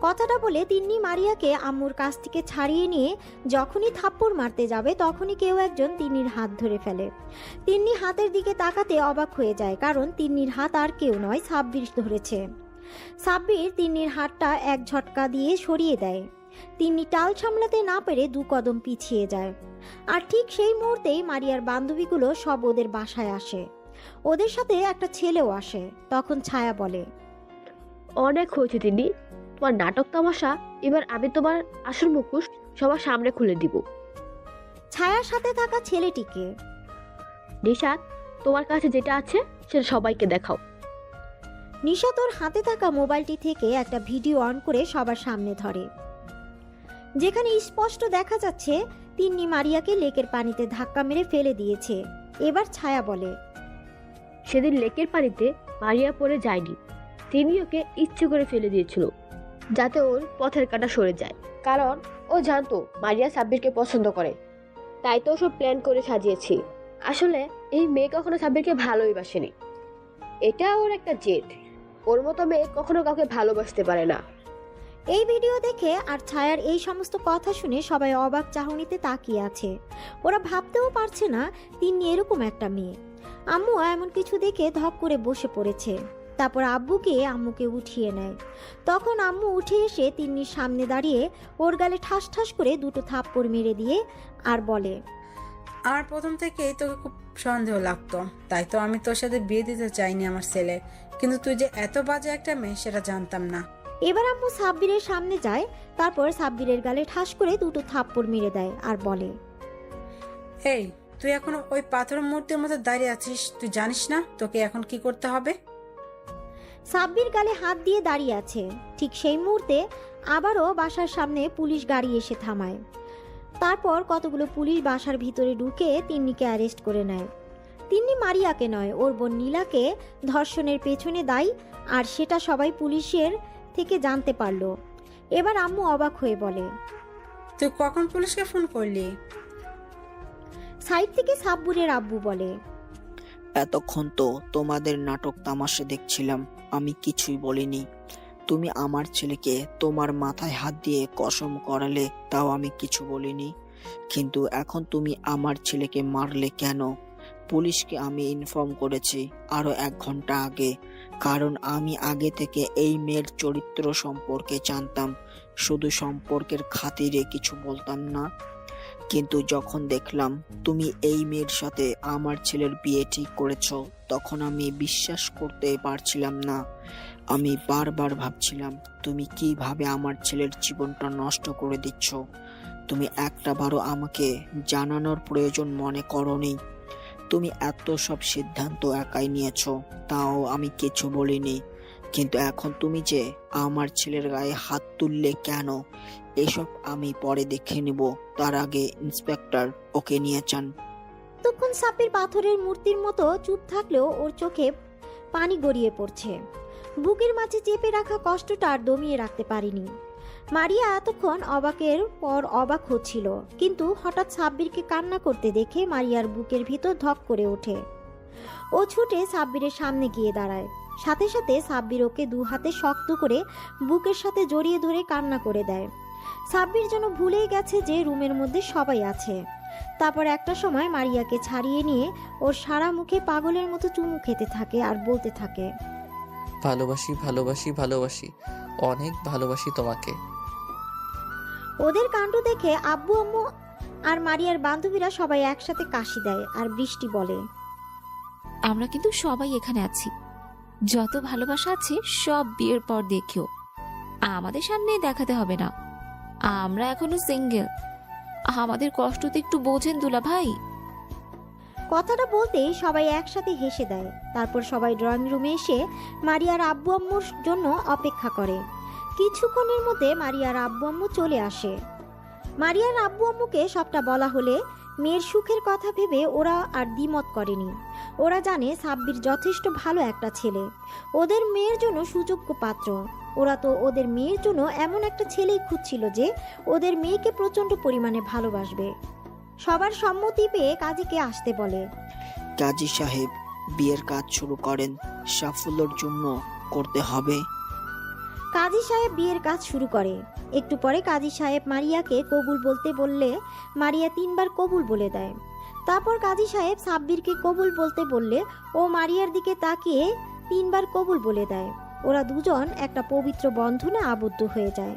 কথাটা বলে তিন্নি মারিয়াকে আম্মুর কাছ থেকে ছাড়িয়ে নিয়ে যখনই থাপ্পড় মারতে যাবে তখনই কেউ একজন তিন্নির হাত ধরে ফেলে। তিন্নি হাতের দিকে তাকাতে অবাক হয়ে যায়, কারণ তিন্নির হাত আর কেউ নয়, সাব্বির ধরেছে। সাব্বির তিন্নির হাতটা এক ঝটকা দিয়ে সরিয়ে দেয়। তিন্নি টাল সামলাতে না পেরে 2 কদম পিছিয়ে যায়। আর ঠিক সেই মুহূর্তেই মারিয়ার বান্ধবীগুলো সব ওদের বাসায় আসে। ওদের সাথে একটা ছেলেও আসে। তখন ছায়া বলে, অনেক হয়েছে তিনি, তোমার নাটক তামাশা। এবার আমি তোমার আসল মুখোশ সবার সামনে খুলে দিব। ছায়ার সাথে থাকা ছেলেটিকে, নিশাত, তোমার কাছে যেটা আছে সেটা সবাইকে দেখাও। নিশা তোর হাতে থাকা মোবাইলটি থেকে একটা ভিডিও অন করে সবার সামনে ধরে, যেখানে স্পষ্ট দেখা যাচ্ছে তিন্নি মারিয়াকে লেকের পানিতে ধাক্কা মেরে ফেলে দিয়েছে। এবার ছায়া বলে, সেদিন লেকের পানিতে মারিয়া পড়ে যায়নি, তিনি ওকে ইচ্ছে করে ফেলে দিয়েছিল যাতে ওর পথের কাঁটা সরে যায়। কারণ ও জানতো মারিয়া সাব্বিরকে পছন্দ করে, তাই তো সব প্ল্যান করে সাজিয়েছি। আসলে এই মেয়ে কখনো সাব্বিরকে ভালোই বাসেনি, এটা ওর একটা জেদ। ওর মতো মেয়ে কখনো কাউকে ভালোবাসতে পারে না। এই ভিডিও দেখে আর ছায়ার এই সমস্ত কথা শুনে সবাই অবাক চাহনিতে তাকিয়ে আছে। ওরা ভাবতেও পারছে না তিন্নি এরকম একটা মেয়ে। আম্মু এমন কিছু দেখে ধপ করে বসে পড়েছে। তারপর আব্বুকে আম্মুকে উঠিয়ে নেয়। তখন আম্মু উঠে এসে তিন্নির সামনে দাঁড়িয়ে ওর গালে ঠাস ঠাস করে 2 থাপ্পড় মেরে দিয়ে আর বলে, আমার প্রথম থেকেই তোকে খুব সন্দেহ লাগতো, তাই তো আমি তোর সাথে বিয়ে দিতে চাইনি আমার ছেলে। কিন্তু তুই যে এত বাজে একটা মেয়ে সেটা জানতাম না। এবার আম্মু সাব্বিরের সামনে যায়, তারপর সাব্বিরের গালে ঠাস করে 2 থাপ্পড় মেরে দেয় আর বলে, এই তুই এখন ওই পাথরের মূর্তির মধ্যে দাঁড়িয়ে আছিস, তুই জানিস না তোকে এখন কি করতে হবে? সাব্বির গালে হাত দিয়ে দাঁড়িয়ে আছে। ঠিক সেই মুহূর্তে আবারও বাসার সামনে পুলিশ গাড়ি এসে থামায়। তারপর কতগুলো পুলিশ বাসার ভিতরে ঢুকে তিন্নিকে অ্যারেস্ট করে নেয়। তিন্নি মারিয়াকে নয়, ওর বোন নীলাকে ধর্ষণের পেছনে দায়ী, আর সেটা সবাই পুলিশের থেকে জানতে পারলো। এবার আম্মু অবাক হয়ে বলে, তুই কখন পুলিশকে ফোন করলি? সাইড থেকে সাব্বুরের আব্বু বলে, এতক্ষণ তো তোমাদের নাটক তামাশা দেখছিলাম, আমি কিছুই বলিনি। তুমি আমার ছেলেকে তোমার মাথায় হাত দিয়ে কসম করালে, তাও আমি কিছু বলিনি। কিন্তু এখন তুমি আমার ছেলেকে মারলে কেন? পুলিশকে আমি ইনফর্ম করেছি আরো 1 ঘন্টা আগে, কারণ আমি আগে থেকে এই মেয়ের চরিত্র সম্পর্কে জানতাম। শুধু সম্পর্কের খাতিরে কিছু বলতাম না। কিন্তু যখন দেখলাম তুমি এই মেয়ের সাথে আমার ছেলের বিয়ে ঠিক করেছো, তখন আমি বিশ্বাস করতে পারছিলাম না। আমি বারবার ভাবছিলাম তুমি কিভাবে আমার ছেলের জীবনটা নষ্ট করে দিচ্ছ। তুমি একটাবারও আমাকে জানানোর প্রয়োজন মনে করোনি। তুমি এত সব সিদ্ধান্ত একাই নিয়েছো, তাও আমি কিছু বলিনি। কিন্তু এখন তুমি যে আমার ছেলের গায়ে হাত তুললে কেন, এসব আমি পরে দেখে নিব। তার আগে ইন্সপেক্টর ওকে নিয়ে যান। তখন সাব্বির পাথরের মূর্তির মতো চুপ থাকলেও ওর চোখে পানি গড়িয়ে পড়ছে। বুকের মাঝে চেপে রাখা কষ্টটা আর দমিয়ে রাখতে পারিনি। মারিয়া এতক্ষণ অবাকের পর অবাক হচ্ছিল, কিন্তু হঠাৎ সাব্বিরকে কান্না করতে দেখে মারিয়ার বুকের ভিতর ধক করে ওঠে। ও ছুটে সাব্বিরের সামনে গিয়ে দাঁড়ায়। সাথে সাথে সাব্বির ওকে 2 হাতে শক্ত করে বুকের সাথে জড়িয়ে ধরে কান্না করে দেয়। সাব্বির যেন ভুলেই গেছে যে রুমের মধ্যে সবাই আছে। তারপর একটা সময় মারিয়াকে ছাড়িয়ে নিয়ে ওর সারা মুখে পাগলের মতো চুমু খেতে থাকে আর বলতে থাকে, ভালোবাসি ভালোবাসি ভালোবাসি, অনেক ভালোবাসি তোমাকে। ওদের কাণ্ড দেখে আব্বু আম্মু আর মারিয়ার বান্ধবীরা সবাই একসাথে কাশি দেয়। আর বৃষ্টি বলে, আমরা কিন্তু সবাই এখানে আছি। যত ভালোবাসা আছে সব বিয়ের পর দেখিও, আমাদের সামনে দেখাতে হবে না। আমরা এখনো সিঙ্গেল, আমাদের কষ্ট তো একটু বোঝেন দুলা ভাই। কথাটা বলতেই সবাই একসাথে হেসে দেয়। তারপর সবাই ড্রয়িং রুমে এসে মারিয়ার আব্বু আম্মুর জন্য অপেক্ষা করে। কিছুক্ষণের মধ্যে মারিয়ার আব্বু আম্মু চলে আসে। মারিয়ার আব্বু আম্মুকে সবটা বলা হলে মেয়ের সুখের কথা ভেবে ওরা আর দ্বিমত করেনি। ওরা জানে সাব্বির যথেষ্ট ভালো একটা ছেলে, ওদের মেয়ের জন্য সুযোগ্য পাত্র। ওরা তো ওদের মেয়ের জন্য এমন একটা ছেলেই খুঁজছিল যে ওদের মেয়েকে প্রচণ্ড পরিমাণে ভালোবাসবে। সবার সম্মতি পেয়ে কাজীকে আসতে বলে। কাজী সাহেব, বিয়ের কাজ শুরু করেন, সাফল্যের জন্য করতে হবে। কাজী সাহেব বিয়ের কাজ শুরু করে। একটু পরে কাজী সাহেব মারিয়াকে কবুল বলতে বললে মারিয়া 3 বার কবুল বলে দেয়। তারপর কাজী সাহেব সাব্বিরকে কবুল বলতে বললে ও মারিয়ার দিকে তাকিয়ে 3 বার কবুল বলে দেয়। ওরা দুজন একটা পবিত্র বন্ধনে আবদ্ধ হয়ে যায়।